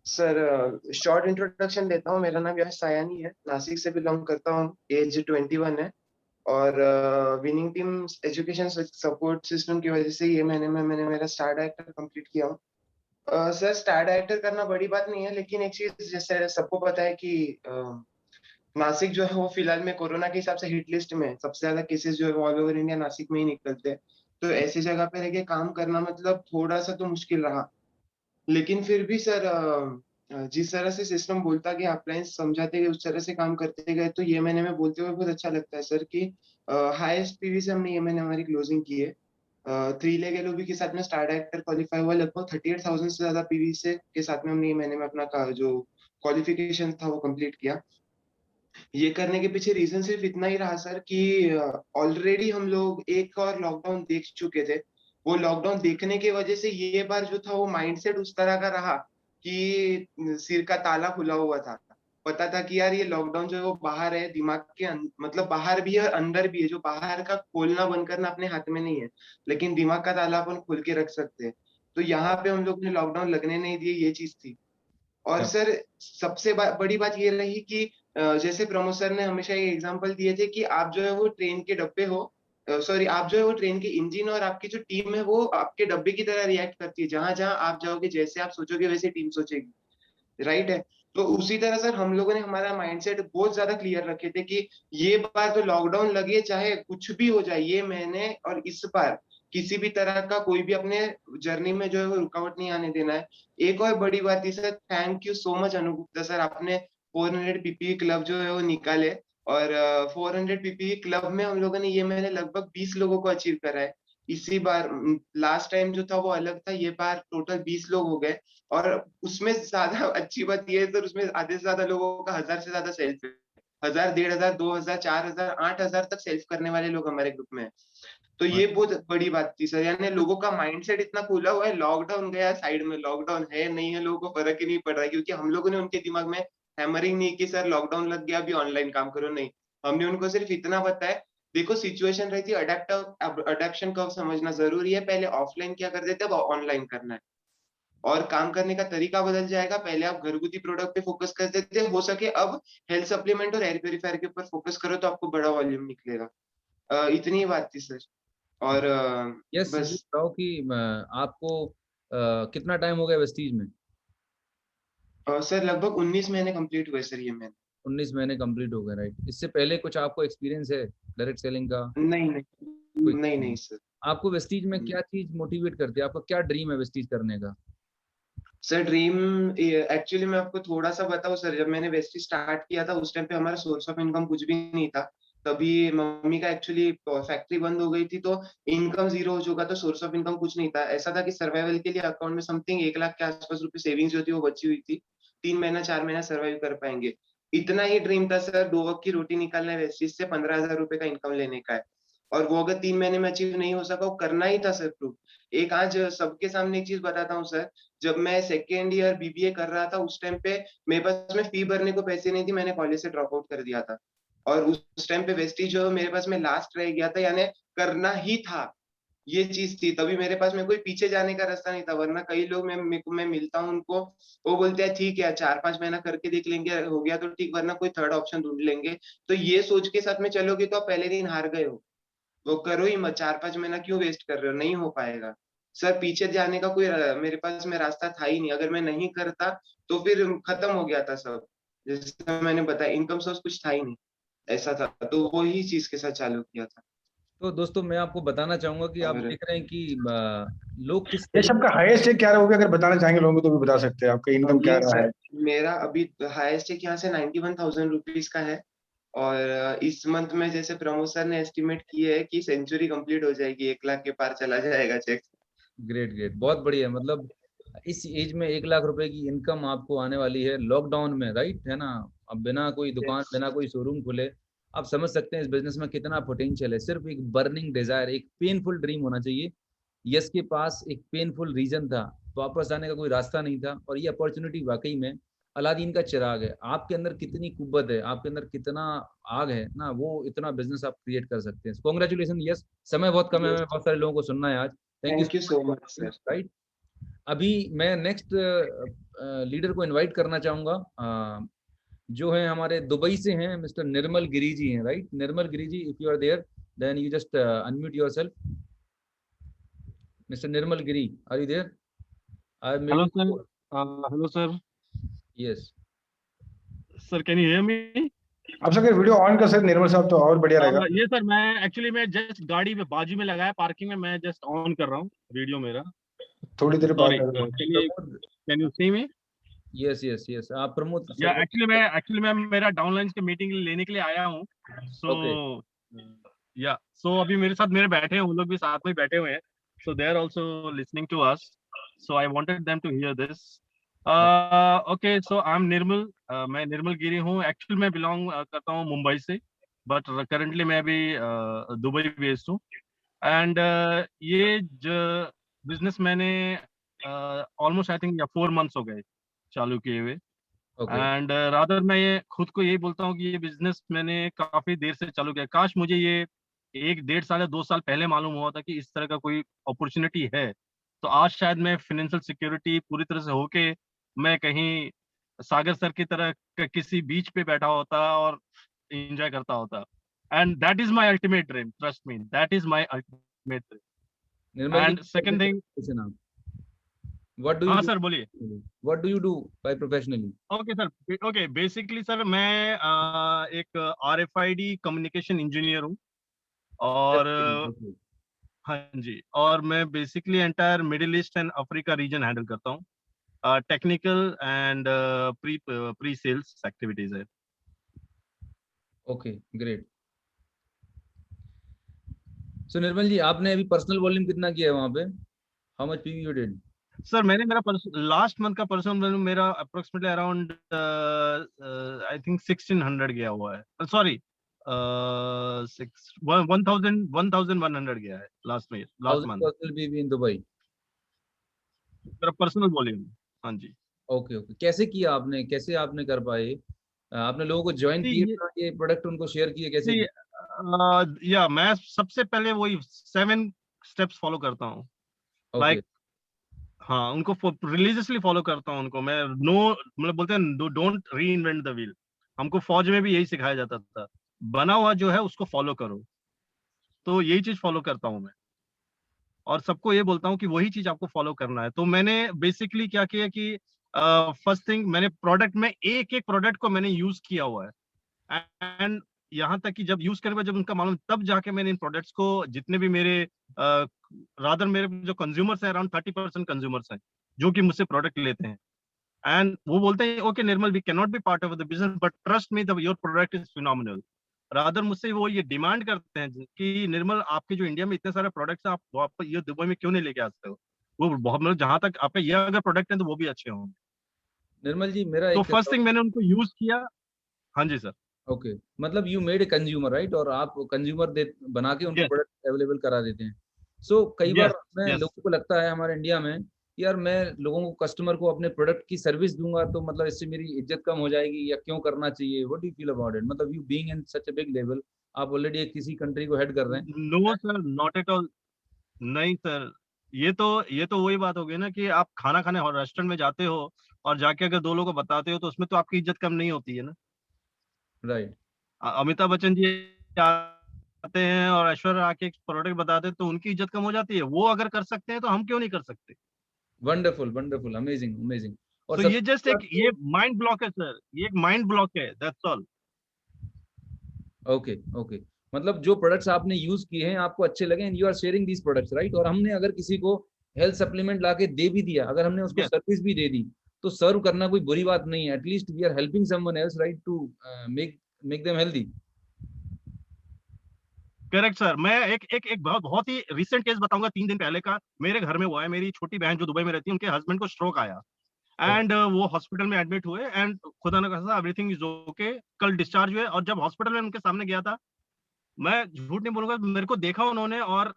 Sir short introduction देता हूँ। मेरा नाम यश सायानी है, नासिक से बिलोंग करता हूँ, एज 21 है। और winning team education support system की वजह से ये महीने में मैंने मेरा स्टार डायरेक्टर कंप्लीट किया हूँ। सर स्टार डायरेक्टर करना बड़ी बात नहीं है, लेकिन एक चीज जैसे सबको पता है कि नासिक जो है वो फिलहाल में कोरोना के हिसाब से हिट लिस्ट में है। सबसे ज्यादा केसेस जो है वो ऑल ओवर इंडिया नासिक में ही निकलते हैं। तो ऐसी जगह पे रह के काम करना मतलब थोड़ा सा तो मुश्किल रहा। लेकिन फिर भी सर जिस तरह से सिस्टम बोलता कि अपलाइन समझाते गए, उस तरह से काम करते गए, तो ये महीने में बोलते हुए बहुत अच्छा लगता है सर कि हाईएस्ट पीवी से हमने ये महीने हमारी क्लोजिंग की है। 3 लेग एलओबी के साथ में स्टार डायरेक्टर क्वालिफाई हुआ। लगभग 38,000 से ज्यादा पीवी से के साथ में हमने ये महीने में अपना जो क्वालिफिकेशन था वो कंप्लीट किया। ये करने के पीछे रीजन सिर्फ इतना ही रहा सर कि ऑलरेडी हम लोग एक और लॉकडाउन देख चुके थे। वो लॉकडाउन देखने की वजह से ये बार जो था वो माइंडसेट उस तरह का रहा कि सिर का ताला खुला हुआ था। पता था कि यार ये लॉकडाउन जो है वो बाहर है, दिमाग के मतलब बाहर भी है और अंदर भी है। जो बाहर का खोलना बंद करना अपने हाथ में नहीं है, लेकिन दिमाग का ताला अपन खोल के रख सकते हैं। तो यहाँ पे हम लोग ने लॉकडाउन लगने नहीं दिए, ये चीज थी। और क्या? सर सबसे बड़ी बात ये रही कि जैसे प्रमोद सर ने हमेशा ये एग्जांपल दिए थे कि आप जो है वो ट्रेन के डब्बे हो, सॉरी आप जो है वो ट्रेन के इंजन, और आपकी जो टीम है वो आपके डब्बे की तरह रिएक्ट करती है। जहां जहां आप जाओगे, जैसे आप सोचोगे वैसे टीम सोचेगी। राइट है। तो उसी तरह सर हम लोगों ने हमारा माइंडसेट बहुत ज्यादा क्लियर रखे थे कि ये बार तो लॉकडाउन लगे चाहे कुछ भी हो जाए, ये मैंने और इस बार किसी भी तरह का कोई भी अपने जर्नी में जो है वो रुकावट नहीं आने देना है। एक और बड़ी बात है sir, thank you so much Anu Gupta sir, आपने 400 पीपीई क्लब जो है वो निकाले। और 400 पीपीई क्लब में हम लोगों ने ये मैंने लगभग 20 लोगों को अचीव करा है इसी बार। लास्ट टाइम जो था वो अलग था, ये बार टोटल 20 लोग हो गए। और उसमें ज्यादा अच्छी बात यह है सर, उसमें आधे से ज्यादा लोगों का 1,000 से ज्यादा सेल्फ है। 1,000, 1,500, 2,000, 4,000, 8,000 तक सेल्फ करने वाले लोग हमारे ग्रुप में हैं। तो ये बहुत बड़ी बात थी सर, यानी लोगों का माइंडसेट इतना खुला हुआ है। लॉकडाउन गया साइड में, लॉकडाउन है नहीं है लोगों को फर्क ही नहीं पड़ रहा है, क्योंकि हम लोगों ने उनके दिमाग में हैमरिंग नहीं की सर लॉकडाउन लग गया अभी ऑनलाइन काम करो, नहीं। हमने उनको सिर्फ इतना बताया, देखो सिचुएशन रहती है, अडेप्शन कर्व समझना जरूरी है। पहले ऑफलाइन क्या करते थे, अब ऑनलाइन करना है। और काम करने का तरीका बदल जाएगा। पहले आप घरगुती प्रोडक्ट पे फोकस करते थे, हो सके अब हेल्थ सप्लीमेंट और एयर प्योरीफायर के ऊपर फोकस करो तो आपको बड़ा वॉल्यूम निकलेगा। इतनी ही बात थी सर। और यस, ये बस। बताओ कि आपको कितना टाइम हो गया वेस्टीज में? सर लगभग 19 महीने कंप्लीट हुए सर ये मैंने। 19 महीने कंप्लीट हो गए, राइट? इससे पहले कुछ आपको एक्सपीरियंस है डायरेक्ट सेलिंग का? नहीं नहीं, कोई नहीं नहीं सर। आपको वेस्टीज में क्या चीज मोटिवेट करती है? आपका क्या ड्रीम है वेस्टीज करने का? सर ड्रीम एक्चुअली मैं आपको थोड़ा सा बताऊं सर, जब मैंने वेस्टी स्टार्ट किया था उस टाइम पे हमारा सोर्स ऑफ इनकम कुछ भी नहीं था। तभी मम्मी का एक्चुअली फैक्ट्री बंद हो गई थी, तो इनकम जीरो हो चुका था, सोर्स ऑफ इनकम कुछ नहीं था। ऐसा था कि सर्वाइवल के लिए अकाउंट में समथिंग 1 लाख के आसपास रुपए सेविंग्स जो थी वो बची हुई थी। 3 महीना 4 महीना सर्वाइव कर पाएंगे, इतना ही ड्रीम था सर। 2 वक्त की रोटी निकालना है, वेस्टीज से 15,000 रुपए का इनकम लेने का है। और वो अगर 3 महीने में अचीव नहीं हो सका, वो करना ही था सर प्रूफ। एक आज सबके सामने एक चीज बताता हूँ सर। जब मैं सेकेंड ईयर बीबीए कर रहा था उस टाइम पे मेरे पास में फी भरने को पैसे नहीं थी, मैंने कॉलेज से ड्रॉप आउट कर दिया था। और उस टाइम पे वेस्टीज जो मेरे पास में लास्ट रह गया था, यानी करना ही था, ये चीज थी। तभी मेरे पास में कोई पीछे जाने का रास्ता नहीं था। वरना कई लोग मैं मिलता हूँ उनको, वो बोलते हैं ठीक है 4-5 महीना करके देख लेंगे, हो गया तो ठीक, वरना कोई थर्ड ऑप्शन ढूंढ लेंगे। तो ये सोच के साथ में चलोगे तो आप पहले दिन हार गए हो। वो करो ही मत, 4-5 महीना क्यों वेस्ट कर रहे हो, नहीं हो पाएगा। सर पीछे जाने का कोई मेरे पास में रास्ता था ही नहीं। अगर मैं नहीं करता तो फिर खत्म हो गया था सब। जैसे मैंने बताया इनकम सोर्स कुछ था ही नहीं, ऐसा था। तो वो ही चीज के साथ चालू किया था। तो दोस्तों, मैं आपको बताना चाहूंगा कि आप और देख रहे हैं कि लोग किस यश, तरीके। आपका हाईएस्ट चेक क्या रहा होगा? अगर बताना चाहेंगे लोगों को तो भी बता सकते हैं, आपका इनकम क्या अभी रहा है? सर मेरा अभी हाईएस्ट चेक यहाँ से 91,000 रुपीज का है। और इस मंथ में जैसे प्रमोद सर ने एस्टिमेट किए है कि सेंचुरी कंप्लीट हो जाएगी, 1 लाख के पार चला जाएगा चेक। ग्रेट ग्रेट, बहुत बढ़िया। मतलब इस एज में 1 लाख रुपए की इनकम आपको आने वाली है लॉकडाउन में, राइट है ना? अब बिना कोई दुकान, बिना कोई शोरूम खुले, आप समझ सकते हैं इस बिजनेस में कितना पोटेंशियल है। सिर्फ एक बर्निंग डिजायर, एक पेनफुल ड्रीम होना चाहिए। यस के पास एक पेनफुल रीजन था, वापस आने का कोई रास्ता नहीं था, और ये अपॉर्चुनिटी वाकई में अलादीन का चिराग है। आपके अंदर कितनी कुव्वत है, आपके अंदर कितना आग है ना, वो इतना बिजनेस आप क्रिएट कर सकते हैं। Congratulation yes. समय बहुत कम है, हमें बहुत सारे लोगों को सुनना है आज। Thank you thank so you so much much, sir. Right? अभी मैं नेक्स्ट लीडर को इनवाइट करना चाहूंगा, जो है हमारे दुबई से हैं, मिस्टर निर्मल गिरी जी हैं, right? Nirmal Giri ji, if you are there then you just unmute yourself. Mister Nirmal Giri, are you there? I made Hello, you. sir. Hello, sir. Yes. Sir, can you hear me? आप सर वीडियो ऑन कर सकते निर्मल साहब, तो और बढ़िया रहेगा। ये सर मैं जस्ट गाड़ी में बाजू में लगाया पार्किंग में, मैं जस्ट ऑन कर रहा हूँ वीडियो मेरा। थोड़ी देर Sorry, बाद can you see me? Yes yes yes, आप प्रमोद या एक्चुअली मैं मेरा डाउनलाइन के मीटिंग लेने के लिए आया हूँ। सो या सो अभी मेरे साथ मेरे बैठे हैं, उन लोग भी साथ में बैठे हुए हैं। So they are also listening to us, so I wanted them to hear this. Okay, so I am Nirmal, मैं निर्मल गिरी हूँ। एक्चुअली मैं बिलोंग करता हूँ मुंबई से, बट करंटली मैं अभी दुबई बेस्ड हूँ। एंड ये जो बिजनेस मैंने ऑलमोस्ट आई थिंक 4 मंथ्स हो गए चालू किए हुए। ओके एंड रादर मैं ये खुद को यही बोलता हूँ कि ये बिजनेस मैंने काफी देर से चालू किया। काश मुझे ये 1 डेढ़ साल या 2 साल पहले मालूम हुआ था कि इस तरह का कोई अपॉर्चुनिटी है, तो आज शायद मैं फाइनेंशियल सिक्योरिटी पूरी तरह से होके मैं कहीं सागर सर की तरह किसी बीच पे बैठा होता और एंजॉय करता होता। And that is my ultimate dream, trust me, that is my ultimate dream. Nirmal and second thing, जी, व्हाट डू यू हाँ डू? सर बोलिए। What do you do by professionally? Okay sir, okay basically sir मैं एक RFID communication engineer हूँ। और हाँ जी, और मैं basically entire Middle East and Africa region handle करता हूँ। Technical and pre sales activities है। Okay great. So Nirmal ji, आपने अभी पर्सनल वॉल्यूम कितना किया है वहां पे? How much PV you did? Sir मैंने मेरा लास्ट मंथ का पर्सनल वॉल्यूम मेरा अप्रोक्सीमेटली अराउंड आई थिंक 1600 गया हुआ है। सॉरी, 1100 गया है last month 1000 personal PV in Dubai? मेरा पर्सनल वॉल्यूम। हाँ जी। ओके ओके, कैसे किया आपने, कैसे आपने कर पाए? आपने लोगों को ज्वाइन See, किया, ये प्रोडक्ट उनको शेयर किए, कैसे See, किया? या मैं सबसे पहले वही 7 स्टेप्स फॉलो करता हूँ। ओके लाइक हाँ, उनको रिलीजियसली फॉलो करता हूँ उनको मैं। नो मतलब बोलते हैं डोंट री इन्वेंट द व्हील। हमको फौज में भी यही सिखाया जाता था, बना हुआ जो है उसको फॉलो करो। तो यही चीज फॉलो करता हूँ मैं, और सबको ये बोलता हूँ कि वही चीज आपको फॉलो करना है। तो मैंने बेसिकली क्या किया कि फर्स्ट थिंग, मैंने प्रोडक्ट में एक एक प्रोडक्ट को मैंने यूज किया हुआ है। एंड यहाँ तक कि जब यूज करने में जब उनका मालूम, तब जाके मैंने इन प्रोडक्ट्स को, जितने भी मेरे रादर मेरे जो कंज्यूमर्स हैं, अराउंड 30% कंज्यूमर्स हैं जो कि मुझसे प्रोडक्ट लेते हैं। एंड वो बोलते हैं okay Nirmal, we can not be part of the business but trust me the your product is phenomenal. Rather मुझसे वो ये डिमांड करते हैं कि निर्मल, आपके जो इंडिया में इतने सारे प्रोडक्ट्स हैं, आप ये दुबई में क्यों नहीं लेके आ सकते हो? वो बहुत मतलब जहां तक आपके ये अगर प्रोडक्ट है तो वो भी अच्छे होंगे। निर्मल जी, मेरा तो एक फर्स्ट थिंग मैंने उनको यूज किया। हाँ जी सर। ओके, मतलब you made a consumer, right? और आप कंज्यूमर दे बना के उनको यस प्रोडक्ट अवेलेबल करा देते हैं। सो कई बार यस मैं यस। लोगों को लगता है हमारे इंडिया में, यार मैं लोगों को, कस्टमर को अपने प्रोडक्ट की सर्विस दूंगा तो मतलब इससे मेरी इज्जत कम हो जाएगी, या क्यों करना चाहिए? What do you feel about it? मतलब you being in such a big level, आप ऑलरेडी एक किसी कंट्री को हेड कर रहे हैं। No sir, not at all. नहीं सर, ये तो वही बात हो गई ना कि आप खाना खाने और रेस्टोरेंट में जाते हो और जाके अगर 2 लोगों को बताते हो तो उसमें तो आपकी इज्जत कम नहीं होती है ना। राइट। अमिताभ बच्चन जी आते हैं और ऐश्वर्या आके एक प्रोडक्ट बताते हैं तो उनकी इज्जत कम हो जाती है। वो अगर कर सकते हैं तो हम क्यों नहीं कर सकते? Wonderful wonderful, amazing amazing. और तो ये सबसे जस्ट बड़ी एक बात ये माइंड ब्लॉक है सर, ये एक माइंड ब्लॉक है, दैट्स ऑल। ओके ओके, मतलब जो प्रोडक्ट्स आपने यूज किए हैं आपको अच्छे लगे, and you are sharing these products, right? और हमने अगर किसी को हेल्थ सप्लीमेंट लाके दे भी दिया, अगर हमने उसको यस सर्विस भी दे दी, तो सर्व करना कोई बुरी बात नहीं है। At least we are helping someone else, right, to make make them healthy. Correct sir. मैं एक एक एक बहुत ही रिसेंट केस बताऊंगा, 3 दिन पहले का मेरे घर में हुआ है। मेरी छोटी बहन जो दुबई में रहती है, उनके हस्बैंड को स्ट्रोक आया एंड वो हॉस्पिटल में एडमिट हुए एंड खुदा ना खास्ता एवरीथिंग इज ओके। कल डिस्चार्ज हुए और जब हॉस्पिटल में उनके सामने गया था, मैं झूठ नहीं बोलूंगा, मेरे को देखा उन्होंने और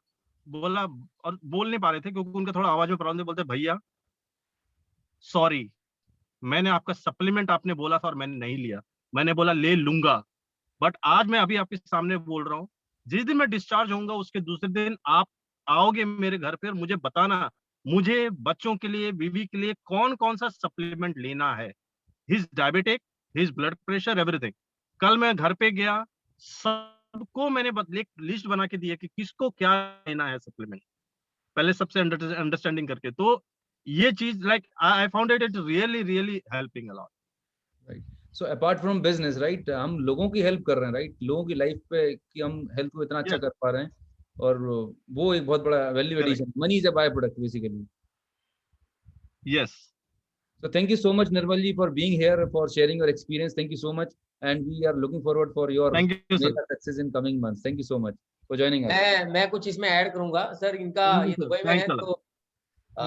बोला, और बोल नहीं पा रहे थे क्योंकि उनका थोड़ा आवाज में प्रॉब्लम, बोलते भैया सॉरी, मैंने आपका सप्लीमेंट आपने बोला था और मैंने नहीं लिया। मैंने बोला ले लूंगा, बट आज मैं अभी आपके सामने बोल रहा हूँ, जिस दिन मैं डिस्चार्ज होऊंगा उसके दूसरे दिन आप आओगे मेरे घर पे और मुझे बताना मुझे बच्चों के लिए, बीवी के लिए कौन कौन सा सप्लीमेंट लेना है, his diabetic, his blood pressure, everything. कल मैं घर पे गया, सबको मैंने लिस्ट बना के दिया कि किसको क्या लेना है सप्लीमेंट, पहले सबसे अंडरस्टैंडिंग करके। तो ये चीज like I found it really really helping a lot. Right. So apart from business, right, हम लोगों की हेल्प कर रहे हैं, राइट, लोगों की लाइफ पे कि हम हेल्थ को इतना अच्छा Yes. कर पा रहे हैं, और वो एक बहुत बड़ा value Correct. Addition. Money is a by product basically. Yes. So thank you so much, Nirmal ji, for being here, for sharing your experience. Thank you so much, and we are looking forward for your Thank you, sir. mega success in coming months. Thank you so much for joining us. मैं कुछ इसमें add करूंगा sir. इनका Thank you, ये sir. Dubai में है, Thanks a lot. तो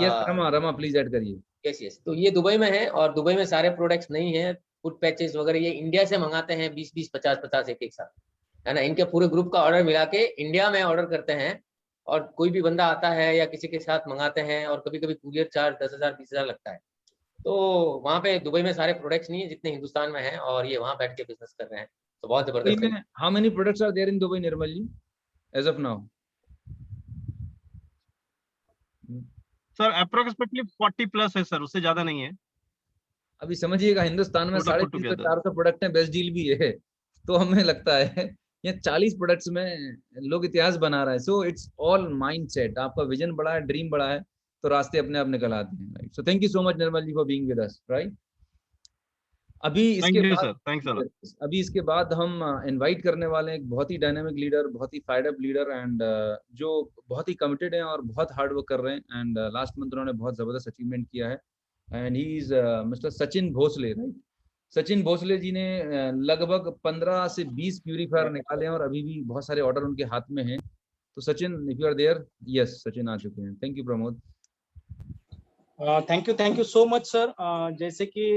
Yes, Rama, please add करिए। यस, तो ये दुबई में है, और दुबई में सारे प्रोडक्ट्स नहीं है, फूड पैचेस वगैरह ये इंडिया से मंगाते हैं, 20-20, 50-50 एक साथ, है ना। इनके पूरे ग्रुप का ऑर्डर मिला के इंडिया में ऑर्डर करते हैं, और कोई भी बंदा आता है या किसी के साथ मंगाते हैं, और कभी कभी कुरियर चार्ज 10,000 20,000 लगता है। तो वहाँ पे दुबई में सारे प्रोडक्ट्स नहीं है जितने हिंदुस्तान में है, और ये वहाँ बैठ के बिजनेस कर रहे हैं, तो बहुत जबरदस्त। How many products are there in Dubai, Nirmal ji, as of now? Sir approximately 40 plus है सर, उससे ज्यादा नहीं है। अभी समझिएगा, हिंदुस्तान में Total put 350-400 प्रोडक्ट हैं, बेस्ट डील भी है। तो हमें लगता है ये 40 प्रोडक्ट्स में लोग इतिहास बना रहे हैं। So it's all mindset. आपका विजन बड़ा है, ड्रीम बड़ा है, तो रास्ते अपने आप निकल आते हैं, right. So thank you so much Nirmal ji for being with us, right. अभी इसके बाद हम इनवाइट करने वाले हैं एक बहुत ही डायनामिक लीडर, बहुत ही फायर्ड अप लीडर, एंड जो बहुत ही कमिटेड हैं और बहुत हार्ड वर्क कर रहे हैं, एंड लास्ट मंथ उन्होंने बहुत जबरदस्त अचीवमेंट किया है, and he is Mister Sachin Bhosle, right. Sachin Bhosle ji ने लगभग 15 से 20 प्यूरीफायर निकाले हैं, और अभी भी बहुत सारे ऑर्डर उनके हाथ में हैं। तो Sachin, if you are there, yes, Sachin आ चुके हैं। Thank you Pramod. Thank you so much sir. जैसे कि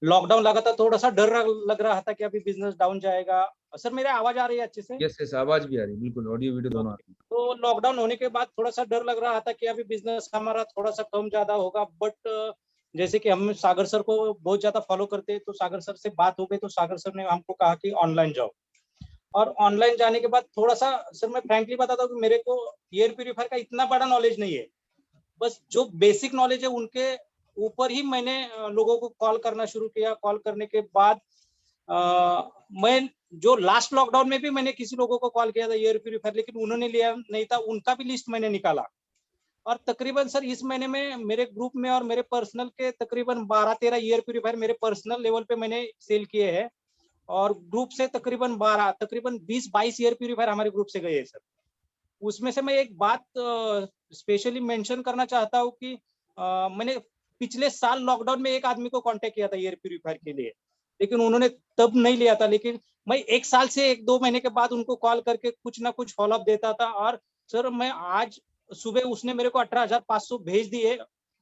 लॉकडाउन लगा था, थोड़ा सा डर लग रहा था कि अभी बिजनेस डाउन जाएगा। सर मेरी आवाज आ रही है अच्छे से? यस, आवाज भी आ रही है, बिल्कुल, ऑडियो वीडियो दोनों आ रही है। तो लॉकडाउन होने के बाद थोड़ा सा डर लग रहा था कि अभी बिजनेस हमारा थोड़ा सा कम ज्यादा होगा, बट जैसे कि हम सागर सर को बहुत ज्यादा फॉलो करते हैं, तो सागर सर से बात हो गई, तो सागर सर ने हमको कहा कि ऑनलाइन जाओ। और ऑनलाइन जाने के बाद थोड़ा सा, सर मैं फ्रैंकली बताता हूँ कि मेरे को एयर प्यूरीफायर का इतना बड़ा नॉलेज नहीं है, बस जो बेसिक नॉलेज है उनके ऊपर ही मैंने लोगों को कॉल करना शुरू किया। कॉल करने के बाद मैं जो लास्ट लॉकडाउन में भी मैंने किसी लोगों को कॉल किया था एयर प्यूरीफायर, लेकिन उन्होंने लिया नहीं था, उनका भी लिस्ट मैंने निकाला। और तकरीबन सर इस महीने में मेरे ग्रुप में और मेरे पर्सनल के तकरीबन 12-13 एयर प्यूरीफायर मेरे पर्सनल लेवल पे मैंने सेल किए हैं, और ग्रुप से तकरीबन 20-22 एयर प्यूरीफायर हमारे ग्रुप से गए हैं सर। उसमें से मैं एक बात स्पेशली मेंशन करना चाहता हूँ कि मैंने पिछले साल लॉकडाउन में एक आदमी को कांटेक्ट किया था एयर प्यूरीफायर के लिए, लेकिन उन्होंने तब नहीं लिया था, लेकिन मैं 1 साल से 1-2 महीने के बाद उनको कॉल करके कुछ ना कुछ फॉलोअप देता था। और सर मैं आज सुबह उसने मेरे को 18,500 भेज दिए,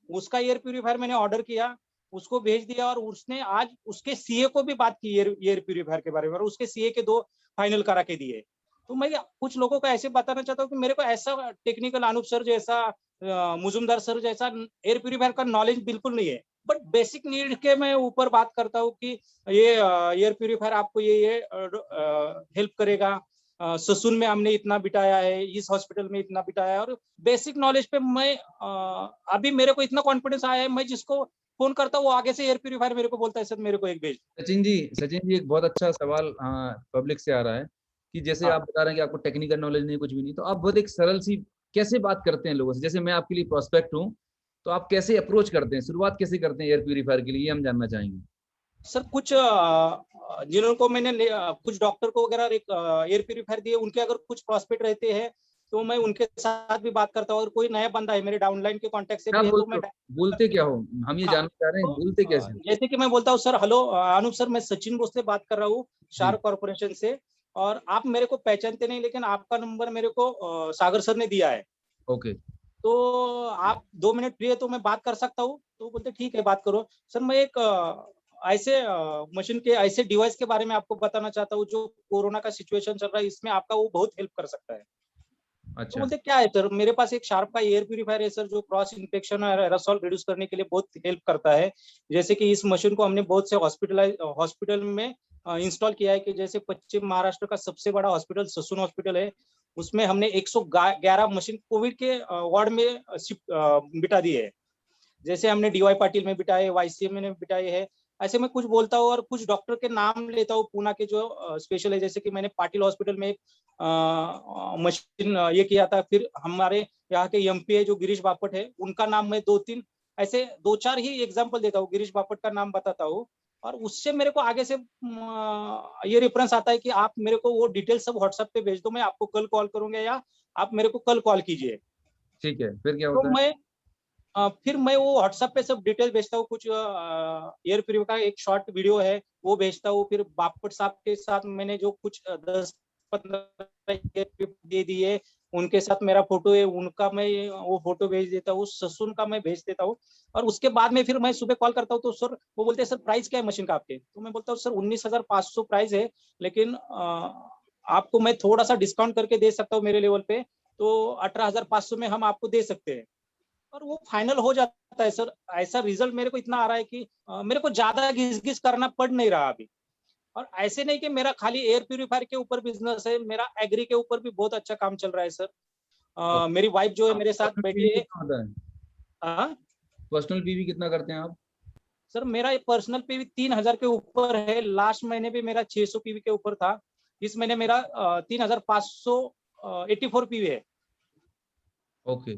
उसका एयर प्यूरीफायर मैंने ऑर्डर किया, उसको भेज दिया, और उसने आज उसके सीए को भी बात की एयर प्यूरीफायर के बारे में, और उसके सीए के 2 फाइनल करा के दिए। तो मैं कुछ लोगों को ऐसे बताना चाहता हूँ कि मेरे को ऐसा टेक्निकल अनूप सर जैसा, मुजुमदार सर जैसा एयर प्यूरीफायर का नॉलेज बिल्कुल नहीं है, बट बेसिक नीड के मैं ऊपर बात करता हूँ कि ये एयर प्यूरीफायर आपको ये हेल्प करेगा। ससुन में हमने इतना बिताया है, इस हॉस्पिटल में इतना बिताया है, और बेसिक नॉलेज पे मैं अभी मेरे को इतना कॉन्फिडेंस आया है, मैं जिसको फोन करता हूँ वो आगे से एयर प्यूरीफायर मेरे को बोलता है सर मेरे को एक भेज। सचिन जी एक बहुत अच्छा सवाल पब्लिक से आ रहा है कि जैसे आप बता रहे हैं कि आपको टेक्निकल नॉलेज नहीं, कुछ भी नहीं, तो आप बहुत एक सरल सी कैसे बात करते हैं लोगों से? जैसे मैं आपके लिए प्रोस्पेक्ट हूँ, तो आप कैसे अप्रोच करते हैं, शुरुआत कैसे करते हैं एयर प्यूरीफायर के लिए, हम जानना चाहेंगे। सर कुछ जिनको मैंने कुछ डॉक्टर को वगैरह एयर प्यूरीफायर दिए, उनके अगर कुछ प्रोस्पेक्ट रहते हैं तो मैं उनके साथ भी बात करता हूँ। अगर कोई नया बंदा है मेरे डाउनलाइन के कांटेक्ट से भी है, तो मैं बोलते क्या हो, हम ये जानना चाह रहे हैं, बोलते कैसे? जैसे कि मैं बोलता हूँ सर, हेलो अनूप सर, मैं सचिन भोसले बात कर रहा हूँ शार्क कॉर्पोरेशन से, और आप मेरे को पहचानते नहीं, लेकिन आपका नंबर मेरे को सागर सर ने दिया है। ओके, तो आप 2 मिनट फ्री है तो मैं बात कर सकता हूँ? तो बोलते ठीक है बात करो। सर मैं एक ऐसे मशीन के ऐसे डिवाइस के बारे में आपको बताना चाहता हूँ जो कोरोना का सिचुएशन चल रहा है, इसमें आपका वो बहुत हेल्प कर सकता है। अच्छा। तो बोलते क्या है सर, मेरे पास एक शार्प का एयर प्यूरीफायर है सर, जो क्रॉस इन्फेक्शन और एरोसॉल रिड्यूस करने के लिए बहुत हेल्प करता है। जैसे कि इस मशीन को हमने बहुत से हॉस्पिटल में इंस्टॉल किया है, कि जैसे पश्चिम महाराष्ट्र का सबसे बड़ा हॉस्पिटल ससून हॉस्पिटल है, उसमें हमने 111 मशीन कोविड के वार्ड में बिठा दिए है। जैसे हमने DY पाटिल में बिठाए, YCM में बिठाए है। ऐसे मैं कुछ बोलता हूँ और कुछ डॉक्टर के नाम लेता हूँ पुणे के जो स्पेशल है। जैसे कि मैंने पाटिल हॉस्पिटल में मशीन ये किया था। फिर हमारे यहाँ के MP है जो गिरीश बापट है, उनका नाम मैं 2-3 ऐसे 2-4 ही एग्जाम्पल देता हूँ। गिरीश बापट का नाम बताता हूँ और उससे मेरे को आगे से ये रेफरेंस आता है कि आप मेरे को वो डिटेल सब व्हाट्सएप पे भेज दो, मैं आपको कल कॉल करूंगा या आप मेरे को कल कॉल कीजिए। ठीक है, फिर क्या तो होता है? फिर मैं वो व्हाट्सएप पे सब डिटेल भेजता हूँ। कुछ एयर प्यूरिफायर का एक शॉर्ट वीडियो है वो भेजता हूँ। फिर बापट साहब के साथ मैंने जो कुछ 10-15 दे दिए, उनके साथ मेरा फोटो है, उनका मैं वो फोटो भेज देता हूँ। ससुन का मैं भेज देता हूँ। और उसके बाद में फिर मैं सुबह कॉल करता हूँ तो सर वो बोलते हैं सर प्राइस क्या है मशीन का आपके? तो मैं बोलता हूँ सर 19,500 प्राइस है, लेकिन आपको मैं थोड़ा सा डिस्काउंट करके दे सकता हूँ मेरे लेवल पे, तो 18,500 में हम आपको दे सकते हैं। और वो फाइनल हो जाता है सर। ऐसा रिजल्ट मेरे को इतना आ रहा है कि मेरे को ज्यादा घिस करना पड़ नहीं रहा अभी। और ऐसे नहीं कि मेरा खाली एयर प्यूरिफायर के ऊपर बिजनेस है, मेरा एग्री के ऊपर भी बहुत अच्छा काम चल रहा है सर। मेरी वाइफ जो है मेरे साथ बैठी है। पर्सनल पीवी कितना करते हैं आप? सर मेरा पर्सनल पीवी 3,000 के ऊपर है। लास्ट महीने भी मेरा 600 पीवी के ऊपर था। इस महीने मेरा 3,584 पीवी है। ओके,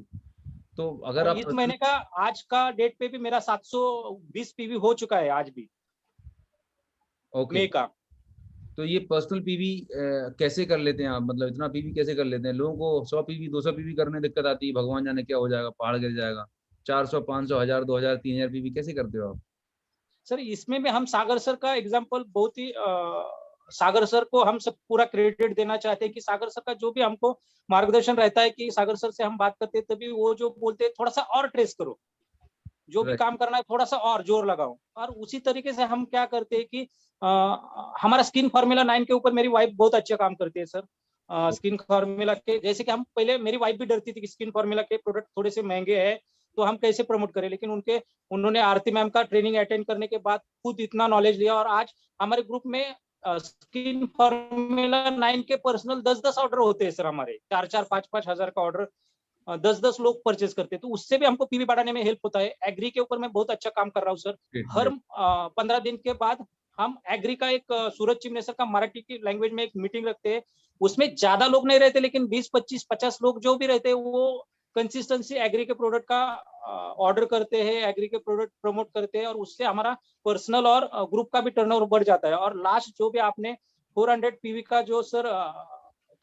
तो अगर आप इस महीने का आज का डेट पे भी मेरा 720 पीवी हो चुका है आज भी। ओके, मई का। तो ये पर्सनल पीवी कैसे कर लेते हैं आप? मतलब इतना पीवी कैसे कर लेते हैं? लोगों को 100 पीवी 200 पीवी करने दिक्कत आती है, भगवान जाने क्या हो जाएगा, पहाड़ गिर जाएगा। 400 500 1000 2000 3000 पीवी कैसे करते हो आप? सर इसमें भी हम सागर सर का एग्जांपल बहुत ही सागर सर को हम सब पूरा क्रेडिट देना चाहते हैं कि सागर सर का जो भी हमको मार्गदर्शन रहता है कि सागर सर से हम बात करते हैं तभी वो जो बोलते हैं थोड़ा सा और ट्रेस करो, जो भी काम करना है थोड़ा सा और जोर लगाओ। और उसी तरीके से हम क्या करते हैं कि हमारा स्किन फार्मूला 9 के ऊपर मेरी वाइफ बहुत अच्छा काम करती है सर। स्किन फार्मूला के जैसे कि हम पहले, मेरी वाइफ भी डरती थी कि स्किन फार्मूला के प्रोडक्ट थोड़े से महंगे हैं तो हम कैसे प्रमोट करें, लेकिन उन्होंने आरती मैम का ट्रेनिंग अटेंड करने के बाद खुद इतना नॉलेज लिया और आज हमारे ग्रुप में स्किन फार्मूला 9 के पर्सनल 10-10 ऑर्डर होते हैं सर। हमारे 4-4 5-5 हजार का ऑर्डर 10-10 लोग परचेज करते हैं, तो उससे भी हमको पीवी बढ़ाने में हेल्प होता है। एग्री के ऊपर मैं बहुत अच्छा काम कर रहा हूँ सर। हर 15 दिन के बाद हम एग्री का एक सूरज चिमने सर का मराठी की लैंग्वेज में एक मीटिंग रखते हैं। उसमें ज्यादा लोग नहीं रहते, लेकिन 20-25-50 लोग जो भी रहते हैं वो कंसिस्टेंसी एग्री के प्रोडक्ट का ऑर्डर करते हैं, एग्री के प्रोडक्ट प्रमोट करते हैं और उससे हमारा पर्सनल और ग्रुप का भी टर्नओवर बढ़ जाता है। और लास्ट जो भी आपने 400 पीवी का जो सर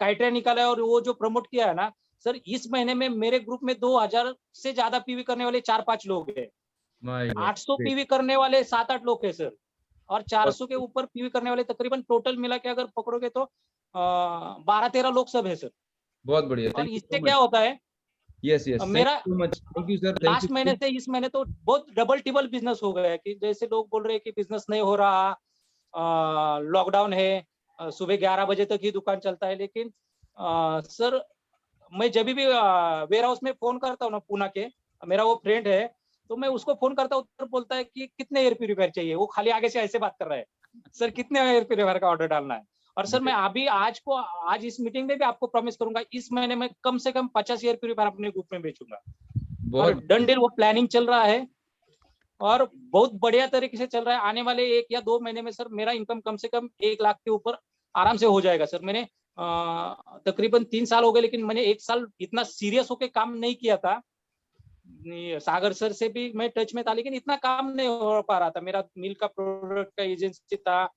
क्राइटेरिया निकाला है और वो जो प्रमोट किया है ना सर, इस महीने में मेरे ग्रुप में 2000 से ज्यादा पीवी करने वाले 4-5 लोग हैं। 800 पीवी करने वाले 7-8 लोग हैं सर, और 400 के ऊपर पीवी करने वाले तकरीबन टोटल मिला के अगर पकड़ोगे तो 12-13 लोग सब है सर। बहुत बढ़िया, और इससे क्या होता है, यस यस, मेरा थैंक यू सर। लास्ट महीने से इस महीने तो बहुत डबल टिबल बिजनेस हो गया है कि जैसे लोग बोल रहे हैं कि बिजनेस नहीं हो रहा, लॉकडाउन है, सुबह 11 बजे तक ही दुकान चलता है, लेकिन सर मैं जब भी वेयर हाउस में फोन करता हूँ ना पुणे के, मेरा वो फ्रेंड है तो मैं उसको फोन करता हूँ तो बोलता है कि कितने एयर प्यूरिफायर चाहिए। वो खाली आगे से ऐसे बात कर रहा है, सर कितने एयर प्यूरिफायर का ऑर्डर डालना है। और सर मैं अभी आज इस मीटिंग में भी आपको प्रॉमिस करूंगा इस महीने में कम से कम 50 एयर प्यूरिफायर अपने ग्रुप में बेचूंगा। और डन डील वो प्लानिंग चल रहा है और बहुत बढ़िया तरीके से चल रहा है। आने वाले 1 या 2 महीने में सर मेरा इनकम कम से कम 1 लाख के ऊपर आराम से हो जाएगा सर। मैंने तकरीबन 3 साल हो गए, लेकिन मैंने 1 साल इतना सीरियस होके काम नहीं किया था। सागर सर से भी मैं टच में था, लेकिन इतना काम नहीं हो पा रहा था। मेरा मिल्क का प्रोडक्ट का एजेंसी था,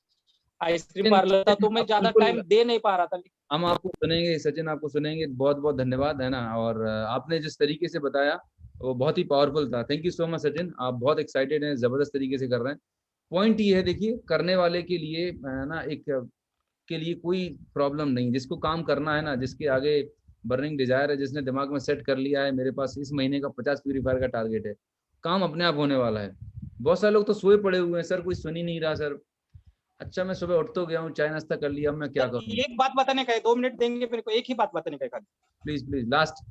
आइसक्रीम पार्लर था, तो मैं ज्यादा टाइम दे नहीं पा रहा था। हम आपको सुनेंगे सचिन, आपको सुनेंगे। बहुत बहुत धन्यवाद, है ना। और आपने जिस तरीके से बताया वो बहुत ही पावरफुल था। Thank you so much Sachin, आप बहुत एक्साइटेड हैं, जबरदस्त तरीके से कर रहे हैं। पॉइंट ये है, देखिए, करने वाले के लिए ना एक के लिए कोई प्रॉब्लम नहीं। जिसको काम करना है ना, जिसके आगे बर्निंग डिजायर है, जिसने दिमाग में सेट कर लिया है मेरे पास इस महीने का 50 प्यूरीफायर का टारगेट है, काम अपने आप होने वाला है। बहुत सारे लोग तो सोए पड़े हुए हैं, सर कोई सुन ही नहीं रहा सर। अच्छा मैं सुबह उठ तो गया हूँ, चाय नाश्ता कर लिया, अब मैं क्या करूँ? एक बात बताने का है, 2 मिनट देंगे मेरे को, एक ही बात बताने का है। Please please last.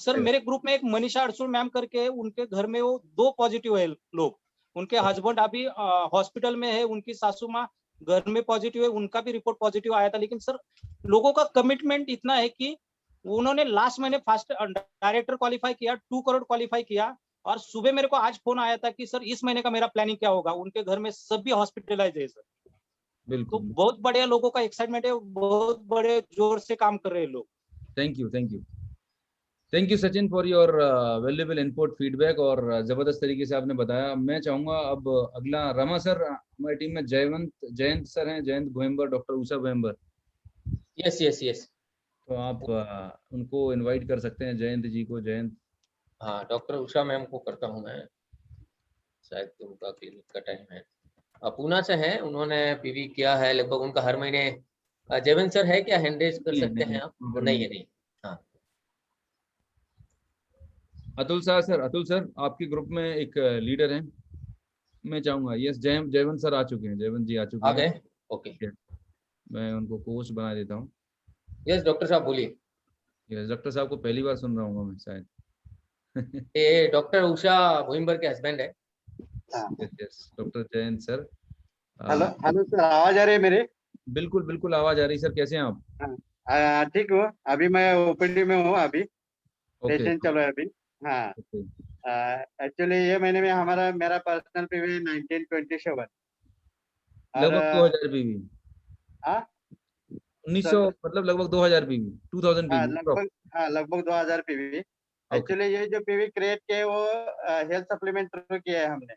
सर मेरे ग्रुप में एक मनीषा अड़सुल मैम करके, उनके घर में वो 2 पॉजिटिव है लोग। उनके हस्बैंड अभी हॉस्पिटल में है, उनकी सासू माँ घर में पॉजिटिव है, उनका भी रिपोर्ट पॉजिटिव आया था। लेकिन सर लोगों का कमिटमेंट इतना है कि उन्होंने लास्ट महीने फास्ट डायरेक्टर क्वालिफाई किया, 2 करोड़ क्वालिफाई किया, और सुबह मेरे को आज फोन आया था कि सर इस महीने का मेरा प्लानिंग क्या होगा। उनके घर में सभी हॉस्पिटलाइज है सर। तो बिल्कुल। बहुत बढ़िया लोगों का एक्साइटमेंट है, बहुत बड़े जोर से काम कर रहे हैं लोग। Thank you, thank you, thank you Sachin for your valuable input feedback, और जबरदस्त तरीके से आपने बताया। मैं चाहूंगा अब अगला रमा सर, हमारी टीम में जयंत सर हैं, Jayant Goyambar, doctor Usha Goyambar. Yes yes yes. तो आप उनको इनवाइट कर सकते हैं, जयंत जी को। जयंत, हाँ, डॉक्टर उषा मैम को करता हूँ मैं, शायद उनका क्लिनिक का टाइम है। पूना से हैं, उन्होंने पीवी किया है लगभग, उनका हर महीने। जयवंत सर है क्या, हैंड रेज कर नहीं है, सकते नहीं हैं है, आप? उधर नहीं नहीं। है, नहीं। हाँ, अतुल सर, अतुल सर आपके ग्रुप में एक लीडर हैं, मैं चाहूंगा। यस, जयवंत सर आ चुके हैं, जयवंत जी आ चुके आ हैं। गए, ओके। Yes, मैं उनको कोच बना देता हूँ। यस डॉक्टर साहब बोलिए। यस, डॉक्टर साहब को पहली बार सुन रहा हूँ मैं शायद। ये डॉक्टर उषा भोइम्बर के हस्बैंड है। Yes yes, doctor Jayant sir. Hello hello sir, आवाज आ रही है मेरी? बिल्कुल बिल्कुल आवाज आ रही सर, कैसे हैं आप? ठीक हूँ, अभी मैं ओपीडी में हूँ, अभी ओके पेशेंट चल रहा है अभी। हाँ, ओके। एक्चुअली ये महीने में मेरा पर्सनल पीवी 1927 और लगभग 2000 पीवी, हाँ 1900, सर, मतलब लगभग 2000 पीवी, 2000 हाँ पीवी। लगभग, हाँ लगभग 2000 पीवी। ओके एक्चुअली ये जो पीवी क्रिएट किए वो हेल्थ सप्लीमेंट शुरू किया है हमने,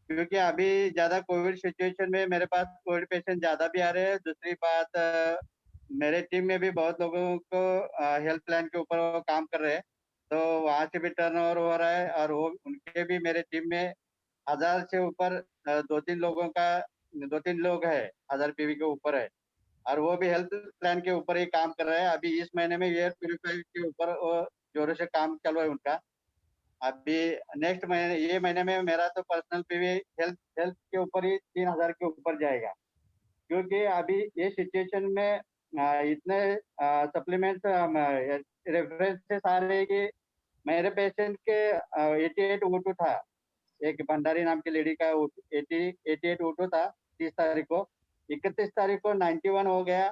क्योंकि अभी ज्यादा कोविड सिचुएशन में मेरे पास कोविड पेशेंट ज्यादा भी आ रहे हैं। दूसरी बात, मेरे टीम में भी बहुत लोगों को हेल्थ प्लान के ऊपर वो काम कर रहे हैं, तो वहाँ से भी टर्नओवर हो रहा है। और वो उनके भी मेरे टीम में 1000 से ऊपर 2-3 लोग है, 1000 पीवी के ऊपर है, और वो भी हेल्थ प्लान के ऊपर ही काम कर रहे हैं। अभी इस महीने में एयर प्योरीफायर के ऊपर वो जोरों से काम चल रहा है उनका। अभी नेक्स्ट महीने, ये महीने में मेरा तो पर्सनल पीवी हेल्थ हेल्थ के ऊपर ही 3000 के ऊपर जाएगा, क्योंकि अभी ये सिचुएशन में इतने सप्लीमेंट्स रेफरेंसेस आ रहे हैं कि मेरे पेशेंट के 88 O2 था, एक भंडारी नाम की लेडी का 88 O2 था 30 तारीख को। 31 तारीख को 91 हो गया,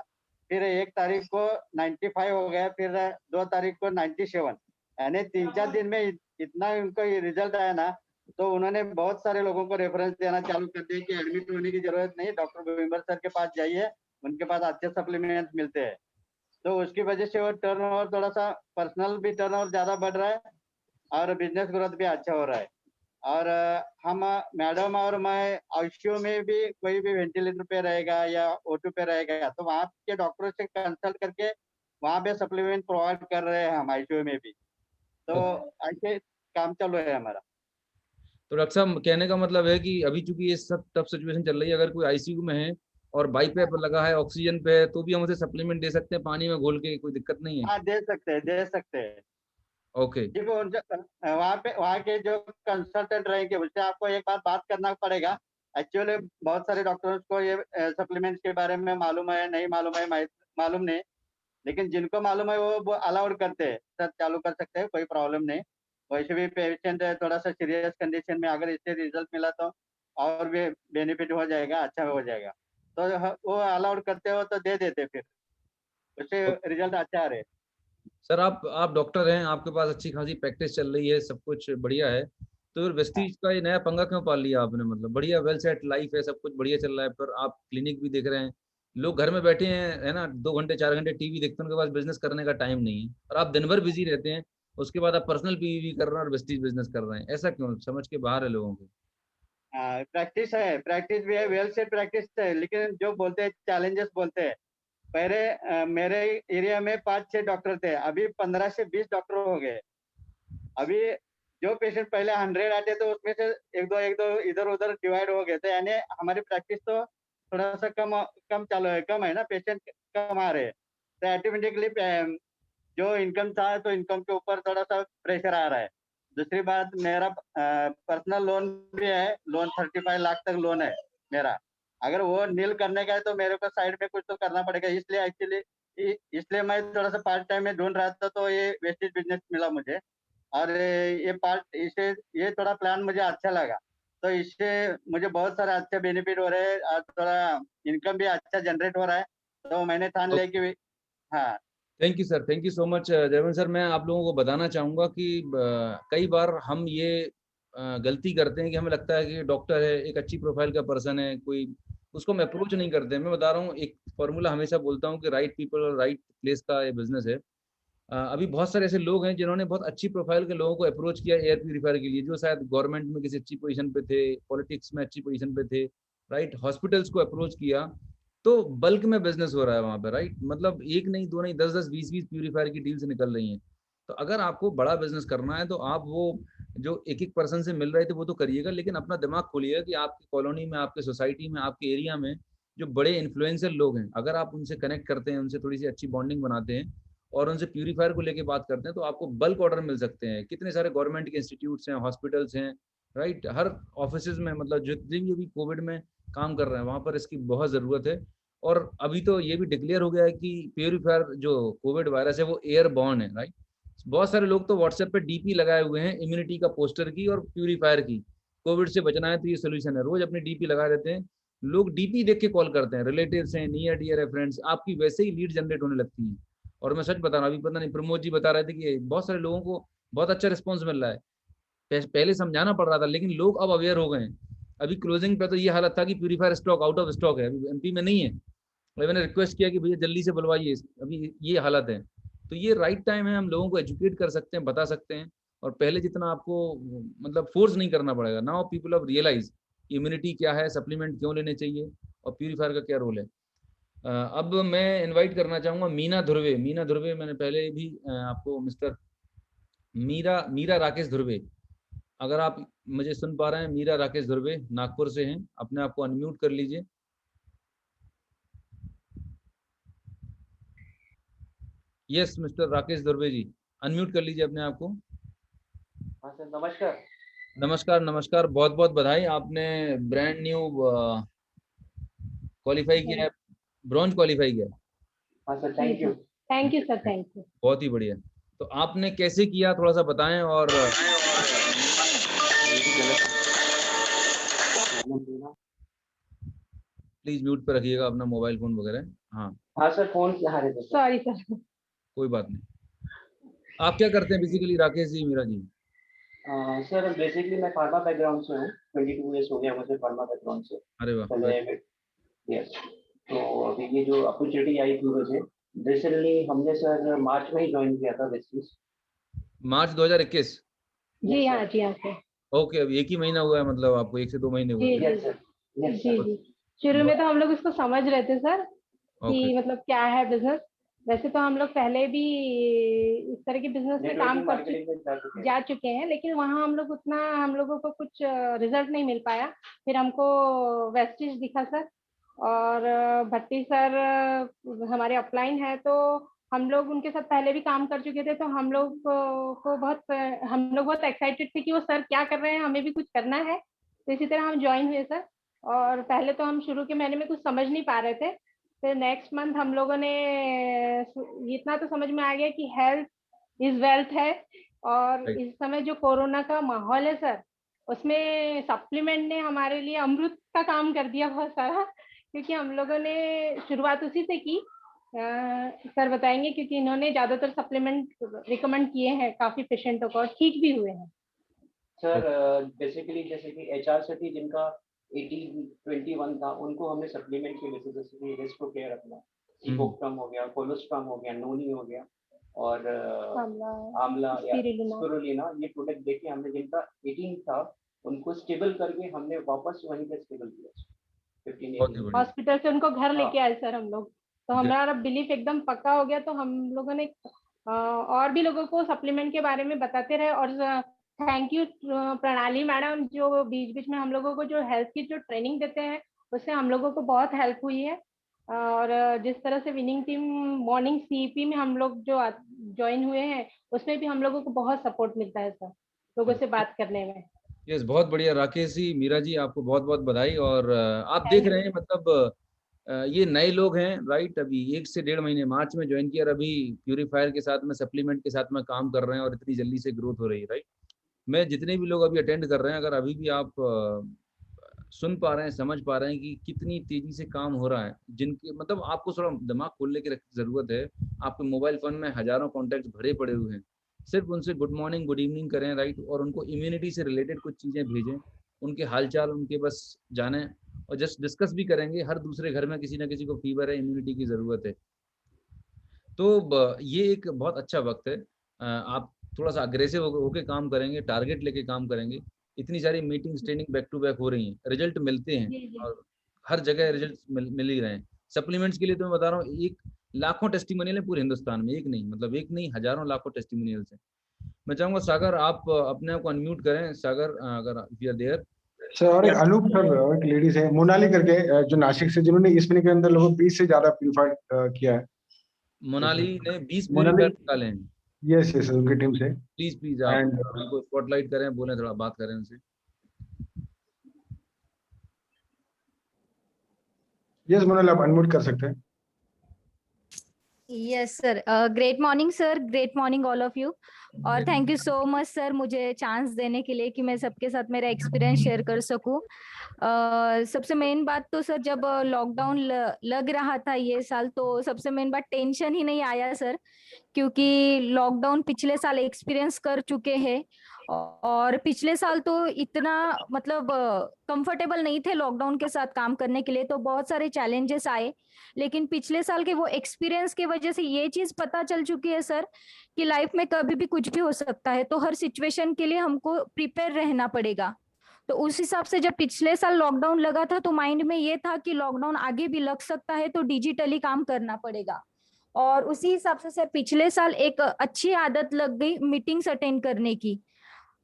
फिर 1 तारीख को 95 हो गया, फिर 2 तारीख को 97। यानी 3-4 दिन में इतना उनको रिजल्ट आया ना, तो उन्होंने बहुत सारे लोगों को रेफरेंस देना चालू कर दिया कि एडमिट होने की जरूरत नहीं, डॉक्टर गोविंबर सर के पास जाइए, उनके पास अच्छे सप्लीमेंट मिलते हैं। तो उसकी वजह से वो टर्नओवर थोड़ा सा, पर्सनल भी टर्नओवर ज्यादा बढ़ रहा है और बिजनेस ग्रोथ भी अच्छा हो रहा है। और हम मैडम और मैं आईसीयू में भी, कोई भी वेंटिलेटर पे रहेगा या O2 पे रहेगा, तो वहाँ के डॉक्टरों से कंसल्ट करके वहाँ पे सप्लीमेंट प्रोवाइड कर रहे हैं हम आईसीयू में भी। तो ऐसे काम चल रहा है हमारा। तो डॉक्टर साहब, कहने का मतलब है कि अभी चूंकि ये सब टफ सिचुएशन चल रही है, अगर कोई आईसीयू में है और बाईपैप लगा है, ऑक्सीजन पे है, तो भी हम उसे सप्लीमेंट दे सकते हैं पानी में घोल के, कोई दिक्कत नहीं है? हाँ, दे सकते हैं, दे सकते हैं। ओके। देखो वहाँ के जो कंसल्टेंट रहेंगे उससे आपको एक बात करना पड़ेगा। एक्चुअली बहुत सारे डॉक्टर्स को ये सप्लीमेंट्स के बारे में मालूम है, नहीं मालूम है, मालूम नहीं, लेकिन जिनको मालूम है वो अलाउड करते हैं, सर चालू कर सकते हैं, कोई प्रॉब्लम नहीं। वैसे भी पेशेंट थोड़ा सा सीरियस कंडीशन में अगर इससे रिजल्ट मिला तो और भी बेनिफिट हो जाएगा, अच्छा हो जाएगा। तो वो अलाउड करते हो तो दे देते, फिर उससे रिजल्ट अच्छा आ रहे हैं। सर आप डॉक्टर हैं, आपके पास अच्छी खासी प्रैक्टिस चल रही है, सब कुछ बढ़िया है, तो फिर वेस्टीज का ये नया पंगा क्यों पाल लिया आपने? मतलब बढ़िया वेल सेट लाइफ है, सब कुछ बढ़िया चल रहा है, पर आप क्लिनिक भी देख रहे हैं, लोग घर में बैठे हैं, है ना, 2 घंटे 4 घंटे टीवी देखते हैं, उनके पास बिजनेस करने का टाइम नहीं है, और आप दिन भर बिजी रहते हैं, उसके बाद आप पर्सनल पीवी कर रहे हैं और वेस्टीज बिजनेस कर रहे हैं, ऐसा क्यों? समझ के बाहर है लोगों को। प्रैक्टिस है, प्रैक्टिस भी है, वेल सेट प्रैक्टिस है, लेकिन जो बोलते हैं चैलेंजेस बोलते हैं। पहले मेरे एरिया में 5-6 डॉक्टर थे, अभी 15 से 20 डॉक्टर हो गए। अभी जो पेशेंट पहले 100 आते थे उसमें से एक दो इधर उधर डिवाइड हो गए थे, यानी हमारी प्रैक्टिस तो थोड़ा सा कम चालू है, कम है ना, पेशेंट कम आ रहे हैं, तो ऑटोमेटिकली जो इनकम था तो इनकम के ऊपर थोड़ा सा प्रेशर आ रहा है। दूसरी बात, मेरा पर्सनल लोन भी है, लोन 35 लाख तक लोन है मेरा। अगर वो नील करने का है तो मेरे को साइड में कुछ तो करना पड़ेगा, इसलिए एक्चुअली इसलिए मैं थोड़ा सा पार्ट टाइम में ढूंढ रहा था, तो ये वेस्टेज बिजनेस मिला मुझे। और ये थोड़ा प्लान मुझे अच्छा लगा, तो इससे मुझे बहुत सारे अच्छे बेनिफिट हो रहे हैं और थोड़ा इनकम भी अच्छा जनरेट हो रहा है, तो मैंने ठान लिया कि हाँ। Thank you sir, thank you so much Jaywant sir. मैं आप लोगों को बताना चाहूँगा कि कई बार हम ये गलती करते हैं कि हमें लगता है कि डॉक्टर है, एक अच्छी प्रोफाइल का पर्सन है, कोई उसको हम अप्रोच नहीं करते। मैं बता रहा हूँ, एक फॉर्मूला हमेशा बोलता हूँ कि राइट पीपल और राइट प्लेस का ये बिजनेस है। अभी बहुत सारे ऐसे लोग हैं जिन्होंने बहुत अच्छी प्रोफाइल के लोगों को अप्रोच किया एयर प्यूरीफायर के लिए, जो शायद गवर्नमेंट में किसी अच्छी पोजीशन पे थे, पॉलिटिक्स में अच्छी पोजीशन पे थे, राइट। हॉस्पिटल्स को अप्रोच किया, तो बल्क में बिजनेस हो रहा है वहाँ पे, राइट। मतलब एक नहीं, दो नहीं, 10-10, 20-20 प्यूरीफायर की डील्स निकल रही हैं। तो अगर आपको बड़ा बिजनेस करना है तो आप वो जो एक पर्सन से मिल रहे थे वो तो करिएगा, लेकिन अपना दिमाग खोलिएगा कि आपकी कॉलोनी में, आपके सोसाइटी में, आपके एरिया में जो बड़े इन्फ्लुएंसर लोग हैं, अगर आप उनसे कनेक्ट करते हैं, उनसे थोड़ी सी अच्छी बॉन्डिंग बनाते हैं और उनसे प्यूरीफायर को लेके बात करते हैं, तो आपको बल्क ऑर्डर मिल सकते हैं। कितने सारे गवर्नमेंट के इंस्टीट्यूट्स हैं, हॉस्पिटल्स हैं, राइट। हर ऑफिस में, मतलब जितने भी कोविड में काम कर रहे हैं वहाँ पर इसकी बहुत ज़रूरत है। और अभी तो ये भी डिक्लेयर हो गया है कि प्यूरीफायर जो कोविड वायरस है वो एयरबॉर्न है, राइट। बहुत सारे लोग तो व्हाट्सएप पे डीपी लगाए हुए हैं इम्यूनिटी का पोस्टर की और प्यूरीफायर की। कोविड से बचना है तो ये सोल्यूशन है, रोज अपनी डीपी लगा देते हैं लोग। डीपी देख के कॉल करते हैं, रिलेटिव्स हैं, नियर डियर है, फ्रेंड्स, आपकी वैसे ही लीड जनरेट होने लगती है। और मैं सच बता रहा हूँ, अभी पता नहीं प्रमोद जी बता रहे थे कि बहुत सारे लोगों को बहुत अच्छा रिस्पॉन्स मिल रहा है। पहले समझाना पड़ रहा था, लेकिन लोग अब अवेयर हो गए हैं। अभी क्लोजिंग पे तो ये हालत था कि purifier stock out of stock है, अभी एमपी में नहीं है। मैंने रिक्वेस्ट किया कि भैया जल्दी से बुलवाइए, अभी ये हालत है। तो ये राइट टाइम है, हम लोगों को एजुकेट कर सकते हैं, बता सकते हैं। और पहले जितना आपको मतलब फोर्स नहीं करना पड़ेगा। Now people have realise immunity क्या है, सप्लीमेंट क्यों लेने चाहिए और प्यूरीफायर का क्या रोल है। अब मैं इनवाइट करना चाहूँगा मीना ध्रुवे। मीना ध्रुवे, मैंने पहले भी आपको मिस्टर मीरा राकेश ध्रुवे, अगर आप मुझे सुन पा रहे हैं, मीरा राकेश ध्रुवे नागपुर से हैं, अपने आप को अनम्यूट कर लीजिए। यस मिस्टर राकेश ध्रुवे जी, अनम्यूट कर लीजिए अपने आप को। हाँ सर, नमस्कार। नमस्कार नमस्कार, बहुत बहुत बधाई, आपने ब्रांड न्यू क्वालिफाई किया है, ब्रॉन्ज क्वालिफाई किया। हाँ sir, thank you. Thank you sir, thank you. बहुत ही बढ़िया। तो आपने कैसे किया, थोड़ा सा बताएं। और प्लीज म्यूट पे रखिएगा अपना मोबाइल फोन वगैरह। हाँ हाँ सर, फोन से हारे थे। Sorry sir. कोई बात नहीं। आप क्या करते हैं basically Rakesh ji, Meera ji? Sir basically मैं फार्मा बैकग्राउंड से हूँ, 22 ईयर्स हो गया मुझे फार्मा बैकग्राउंड से। अरे वाह। पहले यस, तो अभी ये जो अपॉर्चुनिटी आई थी मुझे रिसेंटली, हमने सर मार्च में ही ज्वाइन किया था वेस्टिस। मार्च 2021? जी हाँ, जी हाँ सर। ओके, अब एक ही महीना हुआ है, मतलब आपको 1 से 2 महीने हुए? जी यस सर, यस जी सर। जी। शुरू में तो हम लोग इसको समझ रहे थे सर ओके। कि मतलब क्या है बिजनेस। वैसे तो हम लोग पहले भी इस तरह के बिजनेस में काम जा चुके हैं, लेकिन वहाँ हम लोग उतना, हम लोगों को कुछ रिजल्ट नहीं मिल पाया। फिर हमको वेस्टिज दिखा सर, और भट्टी सर हमारे अपलाइन है, तो हम लोग उनके साथ पहले भी काम कर चुके थे। तो हम लोग को बहुत एक्साइटेड थे कि वो सर क्या कर रहे हैं, हमें भी कुछ करना है। तो इसी तरह हम ज्वाइन हुए सर। और पहले तो हम शुरू के महीने में कुछ समझ नहीं पा रहे थे, फिर नेक्स्ट मंथ हम लोगों ने इतना तो समझ में आ गया कि हेल्थ इज वेल्थ है। और इस समय जो कोरोना का माहौल है सर, उसमें सप्लीमेंट ने हमारे लिए अमृत का काम कर दिया बहुत सारा, क्योंकि हम लोगों ने शुरुआत उसी से की। सर बताएंगे, क्योंकि इन्होंने ज्यादातर सप्लीमेंट रिकमेंड किए हैं काफी पेशेंटों को, और ठीक भी हुए हैं सर। बेसिकली जैसे कि एचआर सिटी जिनका 80-21 था, उनको हमने सप्लीमेंट के बेसिस जैसे कि रेस्टो केयर अपना सिकोक्टम हो गया, कोलोस्ट्रम हो गया, नोनी हो गया, और आमला या स्पिरुलिना, ये प्रोडक्ट देके हमने जिनका 18 था उनको स्टेबल करके हमने वापस वहीं पे स्टेबल किया 15 हॉस्पिटल से उनको घर लेके आए सर हम लोग। तो हमारा बिलीफ एकदम पक्का हो गया। तो हम लोगों ने और भी लोगों को सप्लीमेंट के बारे में बताते रहे। और थैंक यू प्रणाली मैडम, जो बीच बीच में हम लोगों को जो हेल्थ की जो ट्रेनिंग देते हैं, उससे हम लोगों को बहुत हेल्प हुई है। और जिस तरह से विनिंग टीम मॉर्निंग सीईपी में हम लोग जो ज्वाइन हुए हैं, उसमें भी हम लोगों को बहुत सपोर्ट मिलता है सर, लोगों से बात करने में। यस, बहुत बढ़िया राकेश जी, मीरा जी, आपको बहुत बहुत बधाई। और आप देख रहे हैं, मतलब ये नए लोग हैं, राइट। अभी 1 से 1.5 महीने, मार्च में ज्वाइन किया और अभी प्यूरीफायर के साथ में, सप्लीमेंट के साथ में काम कर रहे हैं और इतनी जल्दी से ग्रोथ हो रही है, राइट। मैं जितने भी लोग अभी अटेंड कर रहे हैं, अगर अभी भी आप सुन पा रहे हैं, समझ पा रहे हैं कि कितनी तेजी से काम हो रहा है, जिनके मतलब आपको थोड़ा दिमाग खोलने की जरूरत है। आपके मोबाइल फोन में हजारों कॉन्टैक्ट भरे पड़े हुए हैं, सिर्फ उनसे गुड मॉर्निंग गुड इवनिंग करें, राइट, और उनको इम्यूनिटी से रिलेटेड कुछ चीजें भेजें, उनके हालचाल उनके बस जाने, और जस्ट डिस्कस भी करेंगे। हर दूसरे घर में किसी ना किसी को फीवर है, इम्यूनिटी की जरूरत है। तो ये एक बहुत अच्छा वक्त है। आप थोड़ा सा अग्रेसिव होकर काम करेंगे, टारगेट लेके काम करेंगे। इतनी सारी meetings training back to back हो रही हैं, रिजल्ट मिलते हैं और हर जगह रिजल्ट मिल ही रहे हैं। सप्लीमेंट्स के लिए तो मैं बता रहा हूँ, एक लाखों टेस्टिमोनियल है पूरे हिंदुस्तान में, एक नहीं, मतलब एक नहीं, हजारों लाखों टेस्टिमोनियल्स हैं। मैं चाहूंगा सागर आप अपने आप को अनम्यूट करें। सागर, अगर यू आर देयर। सर, और एक अनूप सर, एक लेडीज है मोनाली करके, जो नासिक से, जिन्होंने इस महीने के अंदर लगभग 20 से ज्यादा प्यूरिफाइड किया है। मोनाली ने 20 मोनाली, प्यूरिफायर निकाले हैं। यस यस, उनकी टीम से। प्लीज आप एंड उनको स्पॉटलाइट करें, बोलें, थोड़ा बात करें उनसे। यस मोनाली, आप अनम्यूट कर सकते हैं। Yes sir, great morning sir, great morning all of you, और thank you so much sir मुझे चांस देने के लिए कि मैं सबके साथ मेरा एक्सपीरियंस शेयर कर सकूं। सबसे मेन बात तो सर, जब लॉकडाउन लग रहा था ये साल, तो सबसे मेन बात टेंशन ही नहीं आया सर, क्योंकि लॉकडाउन पिछले साल एक्सपीरियंस कर चुके हैं, और पिछले साल तो इतना मतलब कंफर्टेबल नहीं थे लॉकडाउन के साथ काम करने के लिए, तो बहुत सारे चैलेंजेस आए। लेकिन पिछले साल के वो एक्सपीरियंस की वजह से ये चीज पता चल चुकी है सर कि लाइफ में कभी भी कुछ भी हो सकता है, तो हर सिचुएशन के लिए हमको प्रिपेयर रहना पड़ेगा। तो उस हिसाब से जब पिछले साल लॉकडाउन लगा था, तो माइंड में ये था कि लॉकडाउन आगे भी लग सकता है, तो डिजिटली काम करना पड़ेगा। और उसी हिसाब से सर पिछले साल एक अच्छी आदत लग गई मीटिंग्स अटेंड करने की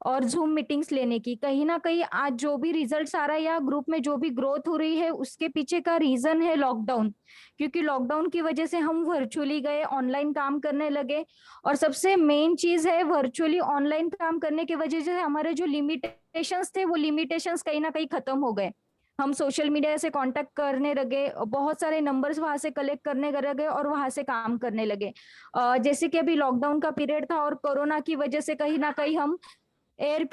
और जूम मीटिंग्स लेने की। कहीं ना कहीं आज जो भी रिजल्ट्स आ रहा है या ग्रुप में जो भी ग्रोथ हो रही है, उसके पीछे का रीजन है लॉकडाउन, क्योंकि लॉकडाउन की वजह से हम वर्चुअली गए, ऑनलाइन काम करने लगे। और सबसे मेन चीज है, वर्चुअली ऑनलाइन काम करने की वजह से हमारे जो लिमिटेशंस थे, वो लिमिटेशंस कहीं ना कहीं खत्म हो गए। हम सोशल मीडिया से कांटेक्ट करने लगे, बहुत सारे नंबर्स वहां से कलेक्ट करने लगे और वहां से काम करने लगे। जैसे कि अभी लॉकडाउन का पीरियड था और कोरोना की वजह से कहीं ना कहीं हम एयर,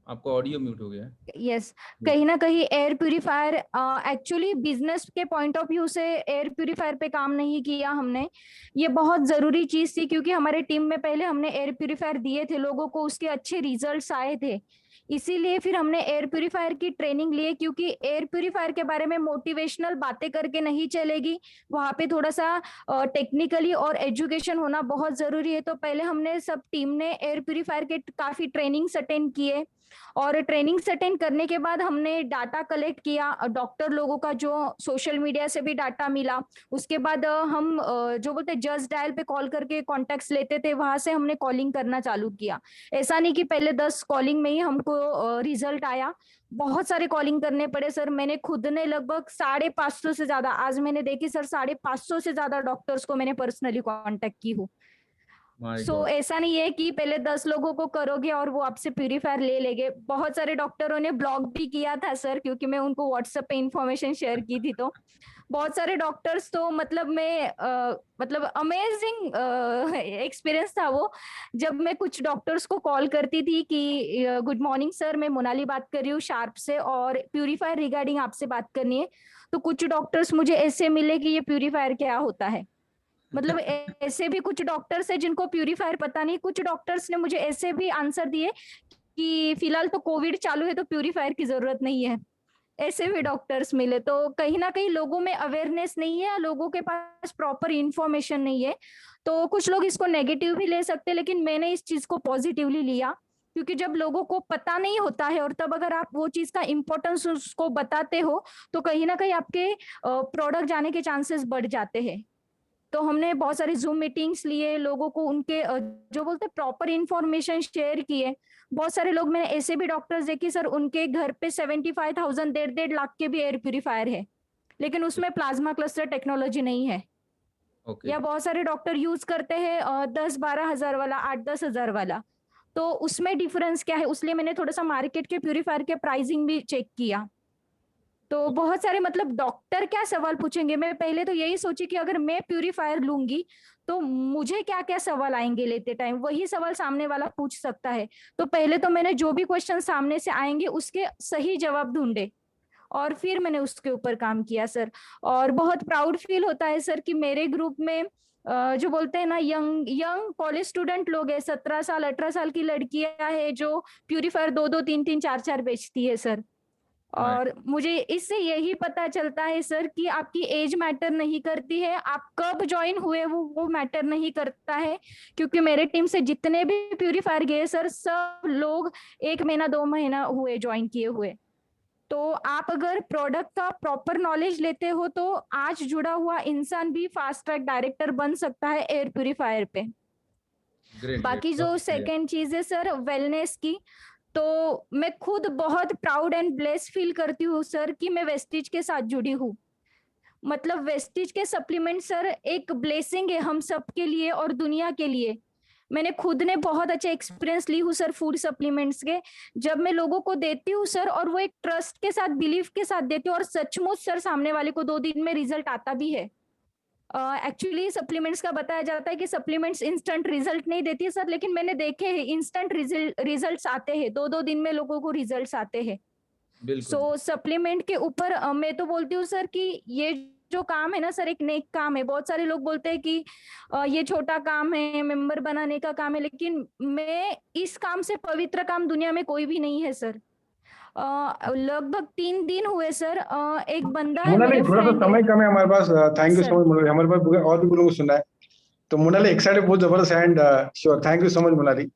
आपका ऑडियो म्यूट हो गया है। यस, कहीं ना कहीं एयर प्यूरिफायर, एक्चुअली बिजनेस के पॉइंट ऑफ व्यू से एयर प्यूरिफायर पे काम नहीं किया हमने। ये बहुत जरूरी चीज थी, क्योंकि हमारे टीम में पहले हमने एयर प्यूरिफायर दिए थे लोगों को, उसके अच्छे रिजल्ट्स आए थे, इसीलिए फिर हमने एयर प्यूरिफायर की ट्रेनिंग ली। क्योंकि एयर प्यूरिफायर के बारे में मोटिवेशनल बातें करके नहीं चलेगी, वहां पे थोड़ा सा टेक्निकली और एजुकेशन होना बहुत जरूरी है। तो पहले हमने सब टीम ने एयर प्यूरिफायर के काफी ट्रेनिंग्स अटेंड किए, और ट्रेनिंग्स अटेंड करने के बाद हमने डाटा कलेक्ट किया, डॉक्टर लोगों का जो सोशल मीडिया से भी डाटा मिला। उसके बाद हम जो बोलते जस्ट डायल पे कॉल करके कॉन्टेक्ट्स लेते थे, वहां से हमने कॉलिंग करना चालू किया। ऐसा नहीं कि पहले 10 कॉलिंग में ही हमको रिजल्ट आया, बहुत सारे कॉलिंग करने पड़े सर। मैंने खुद ने लगभग 550 से ज्यादा, आज मैंने देखी सर 550 से ज्यादा डॉक्टर्स को मैंने पर्सनली कांटेक्ट की हूँ। ऐसा नहीं है कि पहले 10 लोगों को करोगे और वो आपसे प्यूरिफायर ले लेंगे। बहुत सारे डॉक्टरों ने ब्लॉक भी किया था सर, क्योंकि मैं उनको व्हाट्सएप पे इंफॉर्मेशन शेयर की थी। तो बहुत सारे डॉक्टर्स, तो मतलब मैं मतलब अमेजिंग एक्सपीरियंस था वो, जब मैं कुछ डॉक्टर्स को कॉल करती थी कि गुड मॉर्निंग सर, मैं मोनाली बात कर रही हूँ शार्प से, और प्यूरिफायर रिगार्डिंग आपसे बात करनी है। तो कुछ डॉक्टर्स मुझे ऐसे मिले कि ये प्यूरिफायर क्या होता है। मतलब ऐसे भी कुछ डॉक्टर्स है जिनको प्यूरिफायर पता नहीं। कुछ डॉक्टर्स ने मुझे ऐसे भी आंसर दिए कि फिलहाल तो कोविड चालू है, तो प्यूरिफायर की जरूरत नहीं है। ऐसे भी डॉक्टर्स मिले। तो कहीं ना कहीं लोगों में अवेयरनेस नहीं है, लोगों के पास प्रॉपर इंफॉर्मेशन नहीं है। तो कुछ लोग इसको नेगेटिव भी ले सकते हैं, लेकिन मैंने इस चीज को पॉजिटिवली लिया, क्योंकि जब लोगों को पता नहीं होता है और तब अगर आप वो चीज का इम्पोर्टेंस उसको बताते हो, तो कहीं ना कहीं आपके प्रोडक्ट जाने के चांसेस बढ़ जाते हैं। तो हमने बहुत सारी जूम मीटिंग्स लिए, लोगों को उनके जो बोलते प्रॉपर इंफॉर्मेशन शेयर किए। बहुत सारे लोग, मैंने ऐसे भी डॉक्टर्स देखे सर, उनके घर पे 75,000 1.5 लाख के भी एयर प्यूरिफायर है, लेकिन उसमें प्लाज्मा क्लस्टर टेक्नोलॉजी नहीं है। या बहुत सारे डॉक्टर यूज करते हैं 10-12 हजार वाला, 8-10 हजार वाला। तो उसमें डिफरेंस क्या है, उसलिए मैंने थोड़ा सा मार्केट के प्यूरिफायर के प्राइसिंग भी चेक किया। तो बहुत सारे मतलब डॉक्टर क्या सवाल पूछेंगे, मैं पहले तो यही सोची कि अगर मैं प्यूरीफायर लूंगी तो मुझे क्या क्या सवाल आएंगे लेते टाइम, वही सवाल सामने वाला पूछ सकता है। तो पहले तो मैंने जो भी क्वेश्चन सामने से आएंगे उसके सही जवाब ढूंढे और फिर मैंने उसके ऊपर काम किया सर। और बहुत प्राउड फील होता है सर कि मेरे ग्रुप में जो बोलते हैं ना यंग यंग कॉलेज स्टूडेंट लोग है, 17 साल 18 साल की लड़कियां है जो प्यूरीफायर 2-2 3-3 4-4 बेचती है सर। और मुझे इससे यही पता चलता है सर कि आपकी एज मैटर नहीं करती है, आप कब ज्वाइन हुए वो मैटर नहीं करता है। क्योंकि मेरे टीम से जितने भी प्यूरीफायर गए सर, सब लोग 1 महीना 2 महीना हुए ज्वाइन किए हुए। तो आप अगर प्रोडक्ट का प्रॉपर नॉलेज लेते हो तो आज जुड़ा हुआ इंसान भी फास्ट ट्रैक डायरेक्टर बन सकता है एयर प्यूरीफायर पे। बाकी जो सेकंड चीज है सर वेलनेस की, तो मैं खुद बहुत प्राउड एंड ब्लेस फील करती हूँ सर कि मैं वेस्टिज के साथ जुड़ी हूँ। मतलब वेस्टिज के सप्लीमेंट सर एक ब्लेसिंग है हम सबके लिए और दुनिया के लिए। मैंने खुद ने बहुत अच्छा एक्सपीरियंस ली हूँ सर फूड सप्लीमेंट्स के। जब मैं लोगों को देती हूँ सर और वो एक ट्रस्ट के साथ बिलीफ के साथ देती हूँ और सचमुच सर सामने वाले को 2 दिन में रिजल्ट आता भी है। एक्चुअली सप्लीमेंट्स का बताया जाता है कि सप्लीमेंट्स इंस्टेंट रिजल्ट नहीं देती है सर, लेकिन मैंने देखे हैं इंस्टेंट रिजल्ट्स आते हैं, 2-2 दिन में लोगों को रिजल्ट्स आते हैं। सो सप्लीमेंट के ऊपर मैं तो बोलती हूँ सर कि ये जो काम है ना सर एक नेक काम है। बहुत सारे लोग बोलते हैं कि ये छोटा काम है, मेंबर बनाने का काम है, लेकिन मैं इस काम से पवित्र काम दुनिया में कोई भी नहीं है सर। लगभग 3 दिन हुए सर। एक बंदा है मोनाली, थोड़ा सा समय कम है हमारे पास। Thank you sir. So much Monali, हमारे पास और भी लोगों को सुनना है। तो मोनाली एक्साइटेड बहुत जबरदस्त and sure, thank you so much Monali.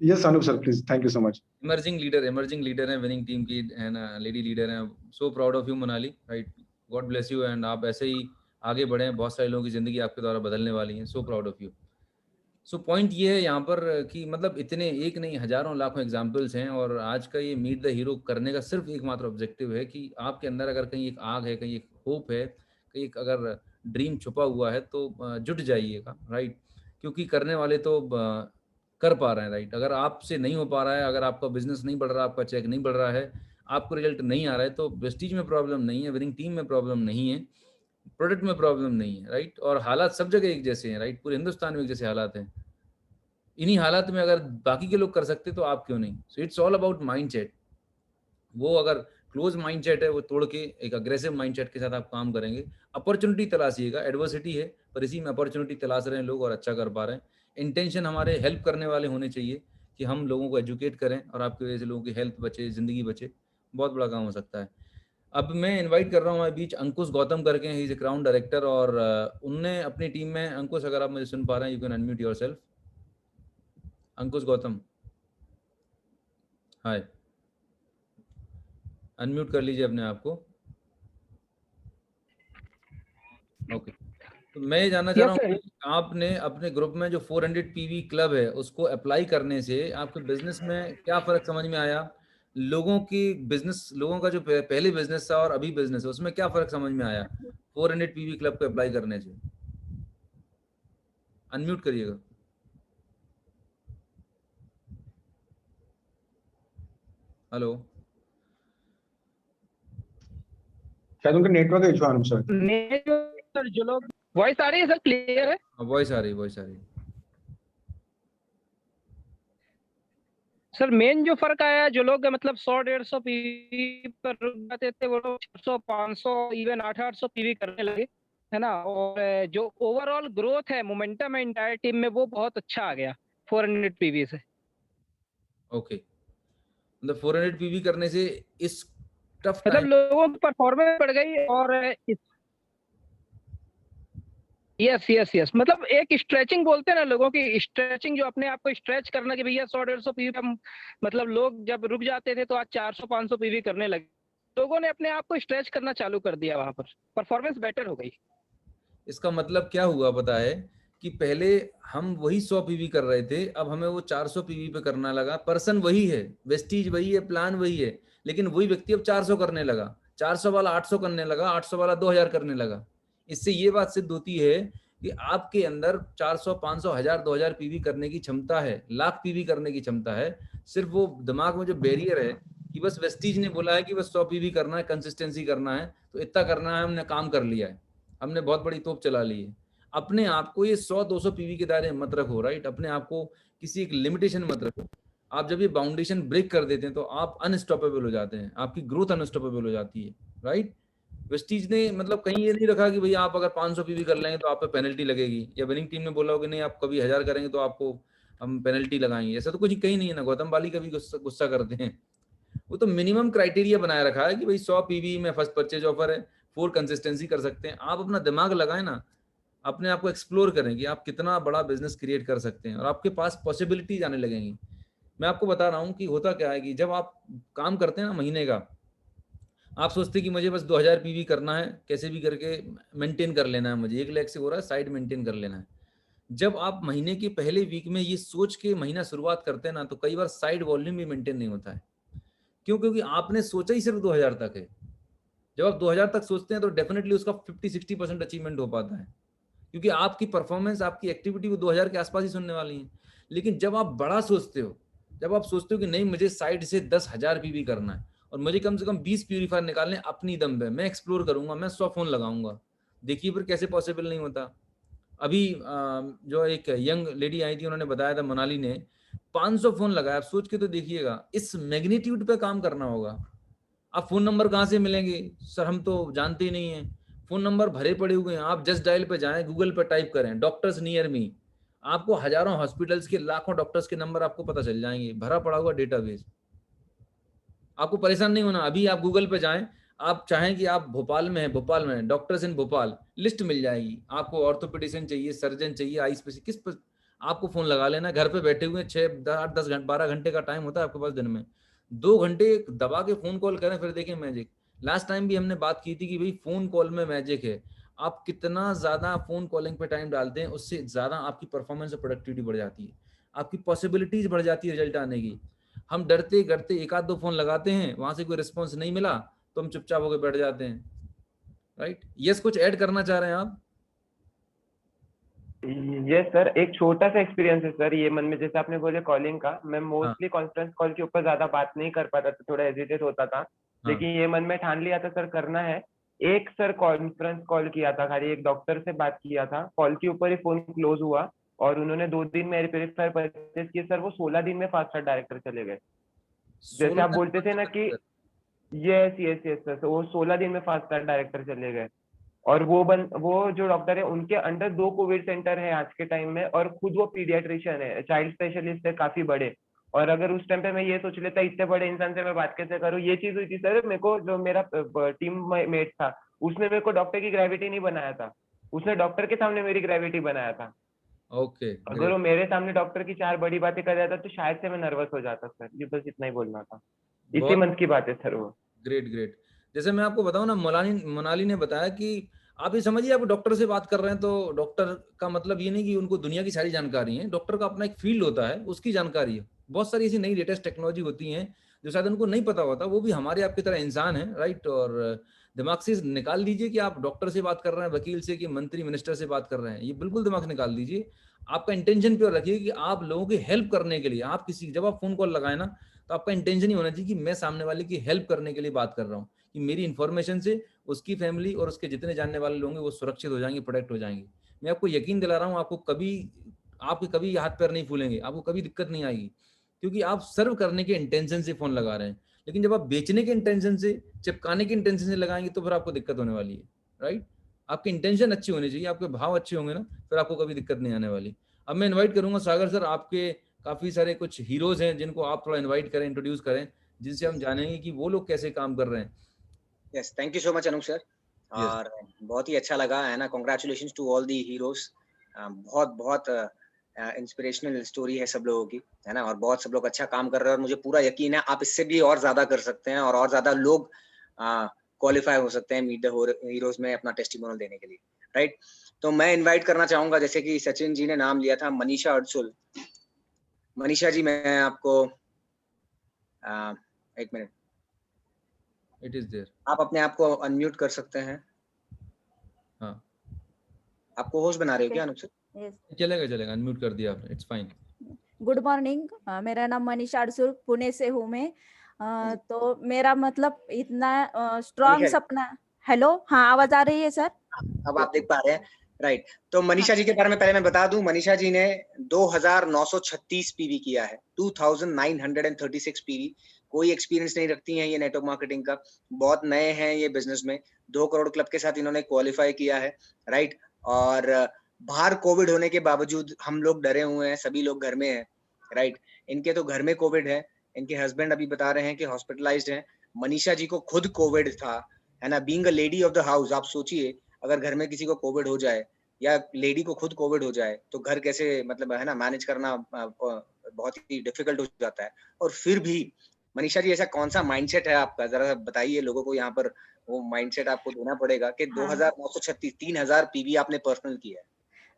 Yes Anoop sir please, thank you so much. Emerging leader है विनिंग टीम की, है ना, लेडी लीडर है। So proud of you Monali, right, God bless you and आप ऐसे ही आगे बढ़े, बहुत सारे लोगों की जिंदगी आपके द्वारा बदलने वाली है। So proud of you. So point ये है यहाँ पर कि मतलब इतने एक नहीं हजारों लाखों एग्जाम्पल्स हैं और आज का ये मीट द हीरो करने का सिर्फ एकमात्र ऑब्जेक्टिव है कि आपके अंदर अगर कहीं एक आग है, कहीं एक होप है, कहीं एक अगर ड्रीम छुपा हुआ है तो जुट जाइएगा, राइट। क्योंकि करने वाले तो कर पा रहे हैं, राइट। अगर आपसे नहीं हो पा रहा है, अगर आपका बिजनेस नहीं बढ़ रहा, आपका चेक नहीं बढ़ रहा है, आपको रिजल्ट नहीं आ रहा है, तो वेस्टीज में प्रॉब्लम नहीं है, विनिंग टीम में प्रॉब्लम नहीं है, प्रोडक्ट में प्रॉब्लम नहीं है, राइट। और हालात सब जगह एक जैसे हैं, राइट। पूरे हिंदुस्तान में एक जैसे हालात हैं। इन्हीं हालात में अगर बाकी के लोग कर सकते तो आप क्यों नहीं। So it's all about mindset. वो अगर क्लोज माइंडसेट है वो तोड़ के एक अग्रेसिव माइंडसेट के साथ आप काम करेंगे। अपॉर्चुनिटी तलाशिएगा, एडवर्सिटी है पर इसी में अपॉर्चुनिटी तलाश रहे हैं लोग और अच्छा कर पा रहे हैं। इंटेंशन हमारे हेल्प करने वाले होने चाहिए कि हम लोगों को एजुकेट करें और आपकी वजह से लोगों की हेल्थ बचे, जिंदगी बचे, बहुत बड़ा काम हो सकता है। अब मैं इनवाइट कर रहा हूँ हमारे बीच अंकुश गौतम करके, he is a crown director और उनने अपनी टीम में, अंकुश अगर आप मुझे सुन पा रहे हैं, you can unmute yourself. Ankush Gautam, hi, unmute कर लीजिए अपने आप को। ओके, तो मैं ये जानना चाह रहा हूँ कि आपने अपने ग्रुप में जो 400 पीवी क्लब है उसको अप्लाई करने से आपके बिजनेस में क्या फर्क समझ में आया? लोगों की बिजनेस, लोगों का जो पहले बिजनेस था और अभी बिजनेस है उसमें क्या फर्क समझ में आया 400 पीवी क्लब को अप्लाई करने से? अनम्यूट करिएगा। हेलो, शायद उनका नेटवर्क इशू है सर। जो लोग वॉइस आ रही है सर, क्लियर है? वॉइस आ रही है। सर मेन जो फर्क आया, जो लोग मतलब 100-150 पीवी पर रुक जाते थे वो लोग 400-500 इवन 800 पीवी करने लगे, है ना। और जो ओवरऑल ग्रोथ है, मोमेंटम है इंटायर टीम में, वो बहुत अच्छा आ गया 400 पीवी से। ओके, मतलब 400 पीवी करने से इस टफ मतलब लोगों की परफॉर्मेंस बढ़ गई और यस मतलब एक स्ट्रेचिंग बोलते हैं ना, लोगों की स्ट्रेचिंग, जो अपने आप को स्ट्रेच करना कि भैया 100-150 पीवी हम, मतलब लोग जब रुक जाते थे तो आज 400-500 पीवी करने लगे। लोगों ने अपने आप को स्ट्रेच करना चालू कर दिया, वहां पर परफॉर्मेंस बेटर हो गई। इसका मतलब क्या हुआ पता है कि पहले हम वही 100 पीवी कर रहे थे, अब हमें वो 400 पीवी पे करना लगा। पर्सन वही है, वेस्टीज वही है, प्लान वही है, लेकिन वही व्यक्ति अब 400 करने लगा, 400 वाला 800 करने लगा, 800 वाला 2000 करने लगा। इससे ये बात सिद्ध होती है कि आपके अंदर 400, 500, 1000, 2000 पीवी करने की क्षमता है, लाख पीवी करने की क्षमता है। सिर्फ वो दिमाग में जो बैरियर है कि कि बस वेस्टीज ने बोला है कि बस 100 पीवी करना है, कंसिस्टेंसी करना है, तो इतना करना है, हमने काम कर लिया है, हमने बहुत बड़ी तोप चला ली है। अपने आप को ये 100-200 पीवी के दायरे मत रखो, राइट? अपने आप को किसी एक लिमिटेशन मत रखो। आप जब ये बाउंडेशन ब्रेक कर देते हैं तो आप अनस्टॉपेबल हो जाते हैं, आपकी ग्रोथ अनस्टॉपेबल हो जाती है, राइट? वेस्टीज ने मतलब कहीं ये नहीं रखा कि भैया आप अगर 500 पीवी कर लेंगे तो आप पे पेनल्टी लगेगी, या विनिंग टीम ने बोला हो कि नहीं आप कभी 1000 करेंगे तो आपको हम पेनल्टी लगाएंगे। ऐसा तो कुछ कहीं नहीं है ना। गौतम बाली कभी गुस्सा करते हैं। वो तो मिनिमम क्राइटेरिया बनाए रखा है कि भाई 100 पीवी में फर्स्ट परचेज ऑफर है, 4 कंसिस्टेंसी कर सकते हैं। आप अपना दिमाग लगाएं ना, अपने आप को एक्सप्लोर करें कि आप कितना बड़ा बिजनेस क्रिएट कर सकते हैं और आपके पास पॉसिबिलिटीज आने लगेंगी। मैं आपको बता रहा हूँ कि होता क्या है कि जब आप काम करते हैं ना महीने का, आप सोचते हैं कि मुझे बस 2000 पीवी करना है, कैसे भी करके मेंटेन कर लेना है, मुझे 1 लाख से हो रहा है, साइड मेंटेन कर लेना है। जब आप महीने के पहले वीक में ये सोच के महीना शुरुआत करते हैं ना, तो कई बार साइड वॉल्यूम भी मेंटेन नहीं होता है। क्यों? क्योंकि आपने सोचा ही सिर्फ 2000 तक है। जब आप 2000 तक सोचते हैं तो डेफिनेटली उसका 50-60% अचीवमेंट हो पाता है, क्योंकि आपकी परफॉर्मेंस, आपकी एक्टिविटी वो 2000 के आसपास ही सुनने वाली है। लेकिन जब आप बड़ा सोचते हो, जब आप सोचते हो कि नहीं मुझे साइड से 10,000 पीवी करना है और मुझे कम से कम 20 प्यूरीफायर निकालने अपनी दम पे, मैं एक्सप्लोर करूंगा, मैं 100 फोन लगाऊंगा, देखिए फिर कैसे पॉसिबल नहीं होता। अभी जो एक यंग लेडी आई थी, उन्होंने बताया था, मोनाली ने 500 फोन लगाया। आप सोच के तो देखिएगा, इस मैग्नीट्यूड पे काम करना होगा। अब फोन नंबर कहाँ से मिलेंगे सर, हम तो जानते ही नहीं है। फोन नंबर भरे पड़े हुए हैं, आप जस्ट डायल पे जाएं, गूगल पे टाइप करें डॉक्टर्स नियर मी, आपको हजारों हॉस्पिटल्स के, लाखों डॉक्टर्स के नंबर आपको पता चल जाएंगे, भरा पड़ा हुआ डेटाबेस। आपको परेशान नहीं होना। अभी आप गूगल पे जाएं, आप चाहें कि आप भोपाल में हैं, भोपाल में डॉक्टर्स इन भोपाल, लिस्ट मिल जाएगी आपको। ऑर्थोपेडिशियन चाहिए, सर्जन चाहिए, आई स्पेशलिस्ट, किस पर आपको फोन लगा लेना। घर पे बैठे हुए 6, 8, 10 घंटे, 12 घंटे का टाइम होता है आपके पास दिन में, 2 घंटे दबा के फोन कॉल करें, फिर देखें मैजिक। लास्ट टाइम भी हमने बात की थी कि भाई फोन कॉल में मैजिक है। आप कितना ज्यादा फोन कॉलिंग पे टाइम डालते हैं, उससे ज्यादा आपकी परफॉर्मेंस और प्रोडक्टिविटी बढ़ जाती है, आपकी पॉसिबिलिटीज बढ़ जाती है रिजल्ट आने की। हम डरते डरते 1-2 फोन लगाते हैं, वहां से कोई रिस्पॉन्स नहीं मिला तो हम चुपचाप होकर बैठ जाते हैं, राइट? यस, कुछ ऐड करना चाह रहे हैं आप? यस सर, एक छोटा सा एक्सपीरियंस है सर ये मन में, जैसे आपने बोले कॉलिंग का, मैं मोस्टली कॉन्फ्रेंस कॉल के ऊपर ज्यादा बात नहीं कर पाता था, थोड़ा हेजिटेट होता था, लेकिन ये मन में ठान लिया था सर करना है। एक सर कॉन्फ्रेंस कॉल किया था, खाली एक डॉक्टर से बात किया था, कॉल के ऊपर ही फोन क्लोज हुआ और उन्होंने 2 दिन में एयर प्यूरीफायर परचेज किए सर, वो 16 दिन में फास्ट ट्रैक डायरेक्टर चले गए। जैसे आप बोलते थे ना कि यस सर, वो 16 दिन में फास्ट ट्रैक डायरेक्टर चले गए। और वो जो डॉक्टर है, उनके अंडर 2 कोविड सेंटर है आज के टाइम में, और खुद वो पीडियाट्रिशियन है, चाइल्ड स्पेशलिस्ट है, काफी बड़े। और अगर उस टाइम पे मैं ये सोच लेता इतने बड़े इंसान से मैं बात कैसे करूँ, ये चीज हुई थी सर। मेरे को जो मेरा टीम मेट था, उसने मेरे को डॉक्टर की ग्रेविटी नहीं बनाया था, उसने डॉक्टर के सामने मेरी ग्रेविटी बनाया था। ओके, अगर वो मेरे सामने डॉक्टर की 4 बड़ी बातें कर रहा था तो शायद से मैं नर्वस हो जाता सर। ये बस इतना ही बोलना था, इसी मंथ की बात है सर वो। ग्रेट। जैसे मैं आपको बताऊं ना, मोनाली ने बताया कि आप ये समझिए, आप डॉक्टर से बात कर रहे हैं तो डॉक्टर का मतलब ये नहीं कि उनको दुनिया की सारी जानकारी है। डॉक्टर का अपना एक फील्ड होता है, उसकी जानकारी है। बहुत सारी ऐसी नई लेटेस्ट टेक्नोलॉजी होती हैं जो शायद उनको नहीं पता होता। वो भी हमारे आपकी तरह इंसान है, राइट? और दिमाग से निकाल दीजिए कि आप डॉक्टर से बात कर रहे हैं, वकील से, कि मंत्री मिनिस्टर से बात कर रहे हैं। ये बिल्कुल दिमाग से निकाल दीजिए। आपका इंटेंशन प्योर रखिए कि आप लोगों की हेल्प करने के लिए, आप किसी, जब आप फोन कॉल लगाए ना, तो आपका इंटेंशन ही होना चाहिए कि मैं सामने वाले की हेल्प करने के लिए बात कर रहा हूँ, कि मेरी इन्फॉर्मेशन से उसकी फैमिली और उसके जितने जानने वाले लोग हैं वो सुरक्षित हो जाएंगे, प्रोटेक्ट हो जाएंगे। मैं आपको यकीन दिला रहा हूँ, आपके कभी हाथ पैर नहीं फूलेंगे, आपको कभी दिक्कत नहीं आएगी, क्योंकि आप सर्व करने के इंटेंशन से फोन लगा रहे हैं। लेकिन जब आप बेचने के इंटेंशन से, चिपकाने के इंटेंशन से लगाएंगे तो फिर आपको दिक्कत होने वाली है, राइट? आपकी इंटेंशन अच्छी होनी चाहिए, आपके भाव अच्छे होंगे ना, फिर आपको कभी दिक्कत नहीं आने वाली। अब मैं इन्वाइट करूंगा सागर सर, आपके काफी सारे कुछ हीरोज हैं जिनको आप थोड़ा इन्वाइट करें, इंट्रोड्यूस करें, जिनसे हम जानेंगे कि वो लोग कैसे काम कर रहे हैं। Yes, thank you so much Anoop sir, और बहुत ही अच्छा लगा है ना। Congratulations to all the heroes. बहुत इंस्पिरेशनल स्टोरी है सब लोगों की, है ना, और बहुत सब लोग अच्छा काम कर रहे हैं, और मुझे पूरा यकीन है आप इससे भी और ज्यादा कर सकते हैं, और ज्यादा लोग क्वालिफाई हो सकते हैं मीट द हीरोज में अपना टेस्टिमोनियल देने के लिए, राइट? तो मैं इनवाइट करना चाहूंगा, जैसे कि सचिन जी ने नाम लिया था, मनीषा अडसुल। मनीषा जी, मैं आपको 1 मिनट, इट इज देयर, आप अपने आप को अनम्यूट कर सकते हैं। हाँ, आपको होस्ट बना रहे हो क्या अनूप सर? चलेगा, अनम्यूट कर दिया आपने, इट्स फाइन। गुड मॉर्निंग, मेरा नाम मनीषा अडसुल, पुणे से हूँ मैं। तो मेरा मतलब इतना स्ट्रांग है। सपना। हेलो, हाँ आवाज आ रही है सर? अब आप देख पा रहे हैं, राइट। तो मनीषा जी के बारे में पहले मैं बता दूं, मनीषा जी ने 2936 पीवी किया है, 2936 पीवी। कोई एक्सपीरियंस नहीं रखती हैं ये नेटवर्क मार्केटिंग का, बहुत नए हैं ये बिजनेस में। 2 करोड़ क्लब के साथ इन्होंने क्वालिफाई किया है, राइट। और बाहर कोविड होने के बावजूद हम लोग डरे हुए हैं, सभी लोग घर में हैं, राइट। इनके तो घर में कोविड है, इनके हस्बैंड अभी बता रहे हैं कि हॉस्पिटलाइज्ड हैं। मनीषा जी को खुद कोविड था, है ना। Being a lady of the house, आप सोचिए अगर घर में किसी को कोविड हो जाए या लेडी को खुद कोविड हो जाए तो घर कैसे, मतलब है ना, मैनेज करना बहुत ही डिफिकल्ट हो जाता है। और फिर भी मनीषा जी, ऐसा कौन सा माइंडसेट है आपका, जरा बताइए लोगों को। यहाँ पर वो माइंडसेट आपको देना पड़ेगा कि 2936 3000 पीवी आपने पर्सनल किया है।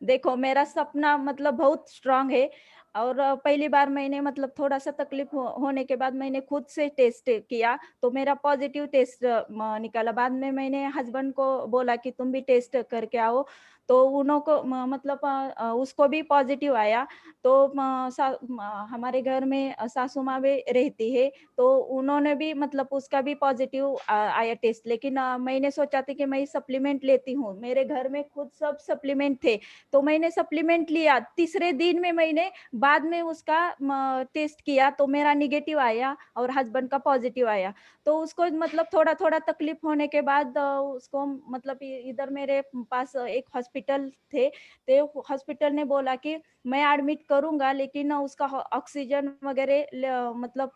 देखो, मेरा सपना मतलब बहुत स्ट्रांग है। और पहली बार मैंने मतलब थोड़ा सा तकलीफ होने के बाद मैंने खुद से टेस्ट किया तो मेरा पॉजिटिव टेस्ट निकाला। बाद में मैंने हस्बैंड को बोला कि तुम भी टेस्ट करके आओ, तो उनको मतलब उसको भी पॉजिटिव आया। तो हमारे घर में सासू माँ भी रहती है, तो उन्होंने भी मतलब उसका भी पॉजिटिव आया टेस्ट। लेकिन मैंने सोचा था कि मैं सप्लीमेंट लेती हूँ, मेरे घर में खुद सब सप्लीमेंट थे, तो मैंने सप्लीमेंट लिया। तीसरे दिन में मैंने बाद में उसका टेस्ट किया तो मेरा निगेटिव आया और हस्बैंड का पॉजिटिव आया। तो उसको मतलब थोड़ा थोड़ा तकलीफ होने के बाद उसको मतलब इधर मेरे पास एक हॉस्पिटल थे, तो हॉस्पिटल ने बोला कि मैं एडमिट करूंगा, लेकिन उसका ऑक्सीजन वगैरह मतलब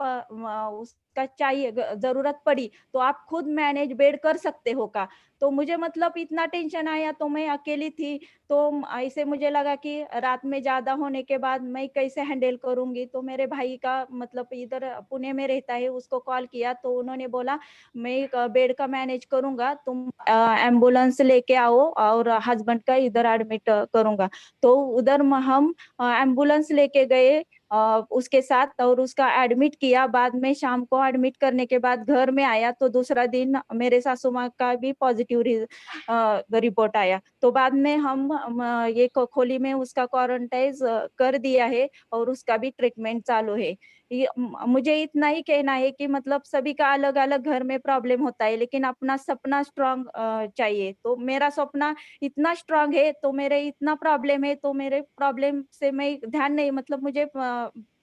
उसका चाहिए, जरूरत पड़ी तो आप खुद मैनेज बेड कर सकते हो का। तो मुझे मतलब इतना टेंशन आया, तो मैं अकेली थी, तो ऐसे मुझे लगा कि रात में ज्यादा होने के बाद मैं कैसे हैंडल करूंगी। तो मेरे भाई का मतलब इधर पुणे में रहता है, उसको कॉल किया तो उन्होंने बोला मैं बेड का मैनेज करूंगा, तुम एम्बुलेंस लेके आओ और हस्बैंड का इधर एडमिट करूंगा। तो उधर हम एम्बुलेंस लेके गए उसके साथ और उसका एडमिट किया। बाद में शाम को एडमिट करने के बाद घर में आया तो दूसरा दिन मेरे सासू माँ का भी पॉजिटिव रिपोर्ट आया। तो बाद में हम ये खोली में उसका क्वारंटाइन कर दिया है और उसका भी ट्रीटमेंट चालू है। मुझे इतना ही कहना है कि मतलब सभी का अलग अलग घर में प्रॉब्लम होता है, लेकिन अपना सपना स्ट्रांग चाहिए। तो मेरा सपना इतना स्ट्रांग है, तो मेरे इतना प्रॉब्लम है, तो मेरे प्रॉब्लम से मैं ध्यान नहीं, मतलब मुझे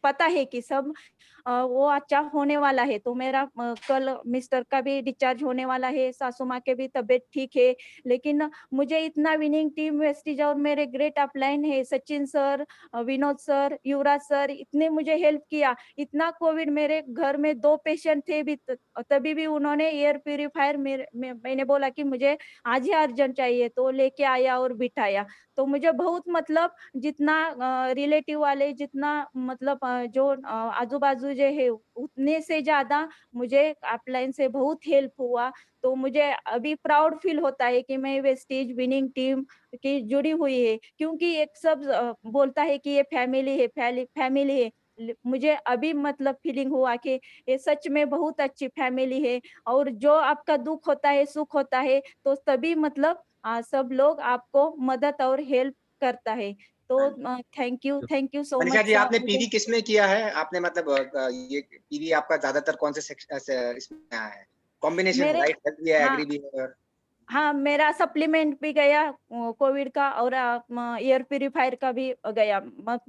पता है कि सब वो अच्छा होने वाला है। तो मेरा कल मिस्टर का भी डिस्चार्ज होने वाला है, सासू माँ के भी तबीयत ठीक है। लेकिन मुझे इतना विनिंग टीम वेस्टिज और मेरे ग्रेट अपलाइन है, सचिन सर, विनोद सर, युवराज सर, इतने मुझे हेल्प किया। इतना कोविड मेरे घर में 2 पेशेंट थे भी, तभी भी उन्होंने एयर प्यूरिफायर मैंने बोला कि मुझे आज ही अर्जेंट चाहिए, तो लेके आया और बिठाया। तो मुझे बहुत मतलब जितना रिलेटिव वाले, जितना मतलब जो आजू बाजू जो है उतने से ज्यादा मुझे अपलाइन से बहुत हेल्प हुआ। तो मुझे अभी प्राउड फील होता है कि मैं वेस्टीज विनिंग टीम की जुड़ी हुई है, क्योंकि एक सब बोलता है कि ये फैमिली है, फैमिली है। मुझे अभी मतलब फीलिंग हुआ कि ये सच में बहुत अच्छी फैमिली है। और जो आपका दुख होता है, सुख होता है, तो तभी मतलब सब लोग आपको मदद और हेल्प करता है। तो thank you so Manisha much ji, आपने सर। पीवी किस में किया है? आपने मतलब ये पीवी आपका ज्यादातर कौन से इसमें आया है? कॉम्बिनेशन, मेरे राइट, हेल्थ भी है, हाँ एग्री भी है और हाँ, मेरा सप्लीमेंट भी गया कोविड का, और एयर प्यूरिफायर का भी गया।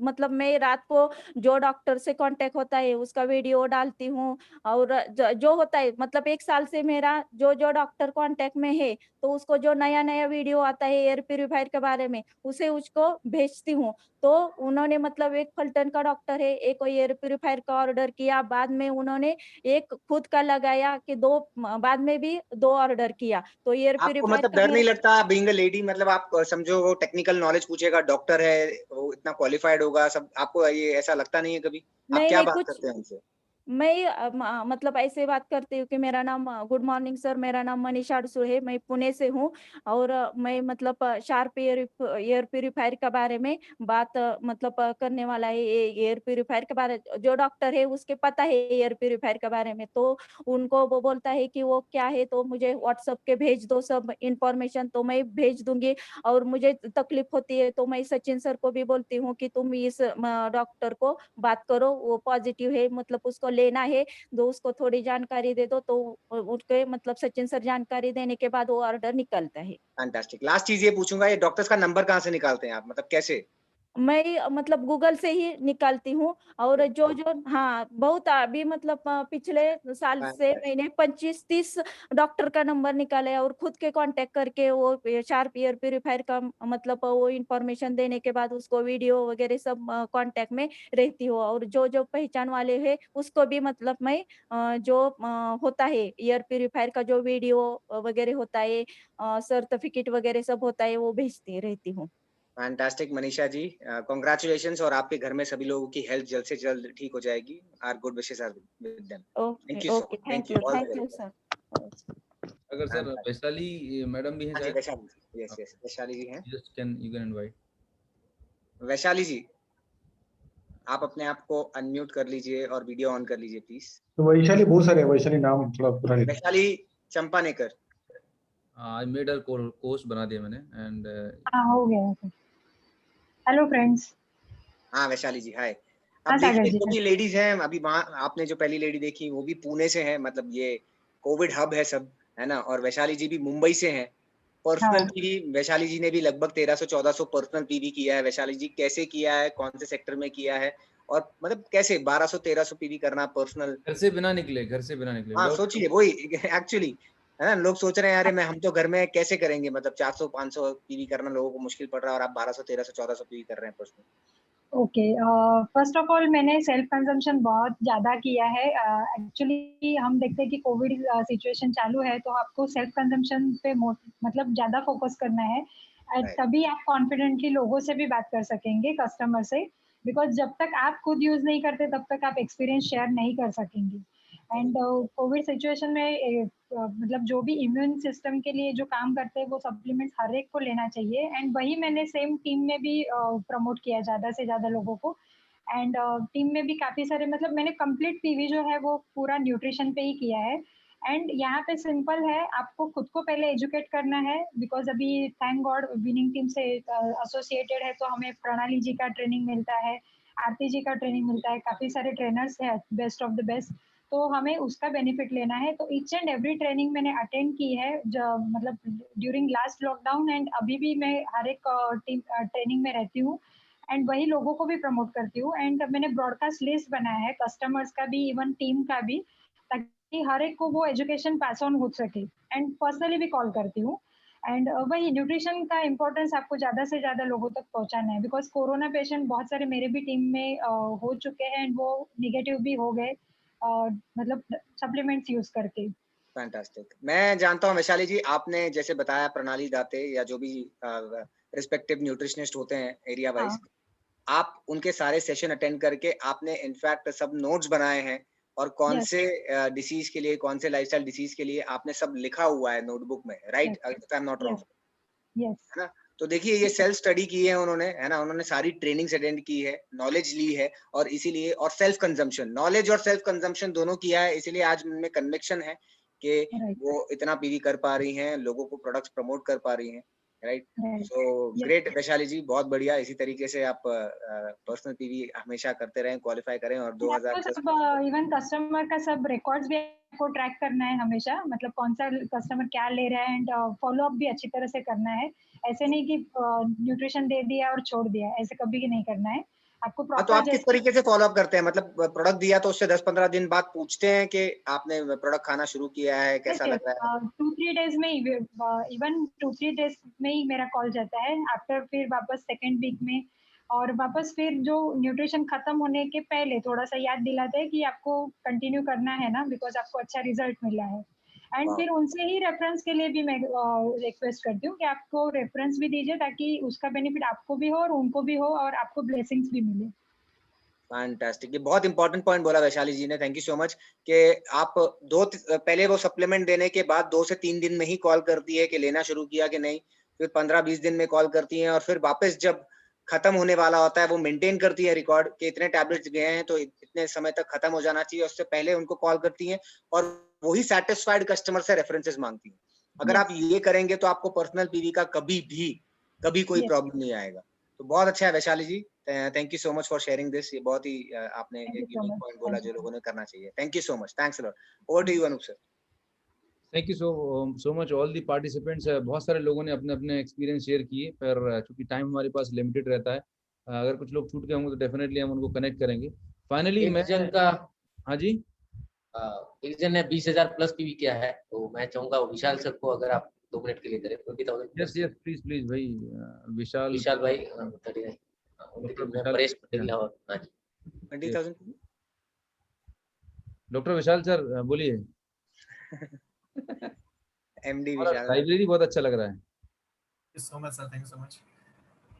मतलब मैं रात को जो डॉक्टर से कांटेक्ट होता है उसका वीडियो डालती हूँ। और जो होता है मतलब 1 साल से मेरा जो जो डॉक्टर कांटेक्ट में है, तो उसको जो नया नया वीडियो आता है एयर प्यूरिफायर के बारे में, उसे उसको भेजती हूँ। तो उन्होंने मतलब एक फल्टन का डॉक्टर है, एक एयर प्यूरिफायर का ऑर्डर किया, बाद में उन्होंने एक खुद का लगाया कि 2 बाद में भी 2 ऑर्डर किया। तो एयर आपको प्यूरिफायर मतलब का डर नहीं मेरा लगता बीइंग अ लेडी? मतलब आप समझो वो टेक्निकल नॉलेज पूछेगा, डॉक्टर है, वो इतना क्वालिफाइड होगा सब, आपको ये ऐसा लगता नहीं है कभी? आप नहीं क्या नहीं बात कुछ, करते हैं उनसे? मैं मतलब ऐसे बात करती हूँ कि मेरा नाम गुड मॉर्निंग सर, मेरा नाम मनीषा अडसू है, मैं पुणे से हूँ। और मैं मतलब शार्प एयर प्यूरिफायर के बारे में बात मतलब करने वाला है। एयर प्यूरिफायर के बारे जो डॉक्टर है उसके पता है एयर प्यूरिफायर के बारे में, तो उनको वो बोलता है कि वो क्या है, तो मुझे व्हाट्सएप के भेज दो सब इंफॉर्मेशन, तो मैं भेज दूंगी। और मुझे तकलीफ होती है तो मैं सचिन सर को भी बोलती हूँ कि तुम इस डॉक्टर को बात करो, वो पॉजिटिव है, मतलब उसको लेना है तो उसको थोड़ी जानकारी दे दो, तो उनके मतलब सचिन सर जानकारी देने के बाद वो ऑर्डर निकलता है। फैंटास्टिक। लास्ट चीज ये पूछूंगा, ये डॉक्टर्स का नंबर कहाँ से निकालते हैं आप, मतलब कैसे? मैं मतलब गूगल से ही निकालती हूँ, और जो हाँ बहुत अभी मतलब पिछले साल से मैंने 25-30 डॉक्टर का नंबर निकाला है, और खुद के कांटेक्ट करके वो शार्प एयर प्यूरीफायर का मतलब वो इंफॉर्मेशन देने के बाद उसको वीडियो वगैरह सब कांटेक्ट में रहती हूँ, और जो पहचान वाले है उसको भी मतलब मैं जो होता है एयर प्यूरीफायर का जो वीडियो वगैरह होता है, सर्टिफिकेट वगैरह सब होता है, वो भेजती रहती हूँ। फैंटास्टिक मनीषा जी, कांग्रेचुलेशंस, और आपके घर में सभी लोगों की हेल्थ जल्द से जल्द ठीक हो जाएगी। Our good wishes are with them. Okay okay, thank you sir. अगर सर वैशाली मैडम भी हैं हाँ जी, शायद। वैशाली जी, यस यस, वैशाली जी हैं। Just can you can invite Vaishali ji, आप अपने आप को अनम्यूट कर लीजिए और वीडियो ऑन कर लीजिए प्लीज। तो वैशाली बहुत सारे, वैशाली नाम थोड़ा पूरा नहीं। Vaishali Champanekar. I made her course बना दिया मैंने एंड हो गया। Hello friends. हाँ वैशाली जी, हाय। अब देखिए जो भी लेडीज हैं, अभी वहाँ आपने जो पहली लेडी देखी वो भी पुणे से है, मतलब ये कोविड हब है सब, है ना। और वैशाली जी भी मुंबई से हैं। पर्सनल पीवी वैशाली जी ने भी लगभग 1300-1400 पर्सनल पीवी किया है। वैशाली जी कैसे किया है, कौन से सेक्टर में किया है, और मतलब कैसे 1200-1300 पीवी करना पर्सनल, घर से बिना निकले। हाँ सोचिए, वही एक्चुअली है ना। लोग सोच रहे हैं अरे मैं हम तो घर में कैसे करेंगे, मतलब 400-500 पीवी करना लोगों को मुश्किल पड़ रहा है, और आप 1200-1300-1400 पीवी कर रहे हैं personal. Okay, first of all मैंने सेल्फ कंजम्पशन बहुत ज़्यादा किया है। एक्चुअली हम देखते हैं कि कोविड सिचुएशन चालू है, तो आपको सेल्फ कंजम्पशन पे मतलब ज़्यादा फोकस करना है। तभी आप कॉन्फिडेंटली लोगों से भी बात कर सकेंगे, कस्टमर से, बिकॉज जब तक आप खुद यूज़ नहीं करते तब तक आप एक्सपीरियंस शेयर नहीं कर सकेंगे। एंड कोविड सिचुएशन में मतलब जो भी इम्यून सिस्टम के लिए जो काम करते हैं वो सप्लीमेंट्स हर एक को लेना चाहिए, एंड वही मैंने सेम टीम में भी प्रमोट किया ज़्यादा से ज़्यादा लोगों को। एंड टीम में भी काफ़ी सारे, मतलब मैंने कंप्लीट पीवी जो है वो पूरा न्यूट्रिशन पे ही किया है। एंड यहाँ पे सिंपल है, आपको खुद को पहले एजुकेट करना है, बिकॉज अभी थैंक गॉड विनिंग टीम से एसोसिएटेड है, तो हमें प्रणाली जी का ट्रेनिंग मिलता है, आरती जी का ट्रेनिंग मिलता है, काफ़ी सारे ट्रेनर्स हैं, बेस्ट ऑफ द बेस्ट, तो हमें उसका बेनिफिट लेना है। तो ईच एंड एवरी ट्रेनिंग मैंने अटेंड की है, मतलब ड्यूरिंग लास्ट लॉकडाउन, एंड अभी भी मैं हर एक टीम ट्रेनिंग में रहती हूँ, एंड वही लोगों को भी प्रमोट करती हूँ। एंड मैंने ब्रॉडकास्ट लिस्ट बनाया है कस्टमर्स का भी, इवन टीम का भी, ताकि हर एक को वो एजुकेशन पास ऑन हो सके, एंड पर्सनली भी कॉल करती हूँ। एंड वही न्यूट्रिशन का इम्पोर्टेंस आपको ज़्यादा से ज़्यादा लोगों तक पहुँचाना है, बिकॉज कोरोना पेशेंट बहुत सारे मेरे भी टीम में हो चुके हैं, एंड वो निगेटिव भी हो गए, मतलब सप्लीमेंट्स यूज करके। फैंटास्टिक। मैं जानता हूँ वैशाली जी, आपने जैसे बताया प्रणाली दाते या जो भी रिस्पेक्टिव न्यूट्रिशनिस्ट होते हैं एरिया वाइज, आप उनके सारे सेशन अटेंड करके आपने इनफैक्ट सब नोट्स बनाए हैं, और कौन से डिसीज के लिए, कौन से लाइफस्टाइल डिसीज के लिए आपने सब लिखा हुआ है नोटबुक में, right? I am not wrong, है ना। तो देखिए ये सेल्फ स्टडी की है उन्होंने, है ना, उन्होंने सारी ट्रेनिंग्स अटेंड की है, नॉलेज ली है, और इसीलिए, और सेल्फ कंजम्पशन, नॉलेज और सेल्फ कंजम्पशन दोनों किया है, इसीलिए आज उनमें कन्विक्शन है कि वो इतना पीवी कर पा रही हैं, लोगों को प्रोडक्ट्स प्रमोट कर पा रही हैं, राइट। सो ग्रेट वैशाली जी, बहुत बढ़िया। इसी तरीके से आप पर्सनल पीवी हमेशा करते रहें, क्वालिफाई करें, और 2010 इवन कस्टमर का सब रिकॉर्ड्स भी आपको ट्रैक करना है हमेशा, मतलब कौन सा कस्टमर क्या ले रहा है, एंड फॉलो अप भी अच्छी तरह से करना है। ऐसे नहीं कि न्यूट्रिशन दे दिया और छोड़ दिया, ऐसे कभी नहीं करना है आपको। तो आप किस तरीके से फॉलो अप करते हैं, मतलब प्रोडक्ट दिया तो उससे 10-15 दिन बाद पूछते हैं कि आपने प्रोडक्ट खाना शुरू किया है, कैसा लग रहा है? 2-3 डेज में, इवन 2-3 डेज में ही मेरा कॉल जाता है, आफ्टर फिर वापस सेकेंड वीक में, और वापस फिर जो न्यूट्रिशन खत्म होने के पहले थोड़ा सा याद दिलाते हैं कि आपको कंटिन्यू करना है ना, बिकॉज आपको अच्छा रिजल्ट मिला है। एंड फिर उनसे ही रेफरेंस के लिए भी मैं रिक्वेस्ट करती हूँ कि आपको रेफरेंस भी दीजिए, ताकि उसका बेनिफिट आपको भी हो और उनको भी हो, और आपको ब्लेसिंग्स भी मिले। फैंटास्टिक, ये बहुत इंपॉर्टेंट पॉइंट बोला वैशाली जी ने, थैंक यू सो मच, कि आप पहले वो सप्लीमेंट देने के बाद 2 से 3 दिन में ही कॉल करती है कि लेना शुरू किया कि नहीं, फिर 15-20 दिन में कॉल करती हैं, और फिर वापस जब खत्म होने वाला होता है वो मेंटेन करती है रिकॉर्ड कि इतने टैबलेट्स गए हैं तो इतने समय तक खत्म हो जाना चाहिए, उससे पहले उनको कॉल करती हैं, और वही सैटिस्फाइड कस्टमर से रेफरेंसेस मांगती हैं। अगर आप ये करेंगे तो आपको पर्सनल पीवी का कभी कोई प्रॉब्लम नहीं आएगा। तो बहुत अच्छा है Vaishali ji, thank you so much for sharing this. ये बहुत ही आपने Thank you एक so यूनिक much. पॉइंट बोला Thank you. जो लोगों ने करना चाहिए। Thank you so much, thanks a lot. Over to you Anoop sir. Thank you so much all the participants. बहुत सारे लोगों ने अपने अपने एक्सपीरियंस शेयर किए, पर चूंकि टाइम हमारे पास लिमिटेड रहता है, अगर कुछ लोग छूट गए होंगे तो डेफिनेटली हम उनको कनेक्ट करेंगे। फाइनली एक मैं जन का हाँ जी एक जन ने 20,000 प्लस पीवी किया है, तो मैं चाहूंगा विशाल सर को अगर आप 2 मिनट के लिए करें। 20,000 यस यस प्लीज प्लीज भाई विशाल विशाल भाई 39 उनकी डॉक्टर टीम में विशाल परेश पटेल और हाँ जी 20,000 डॉक्टर विशाल सर बोलिए। एमडी विशाल। लाइब्रेरी बहुत अच्छा लग रहा है। सो much sir, thank you so much.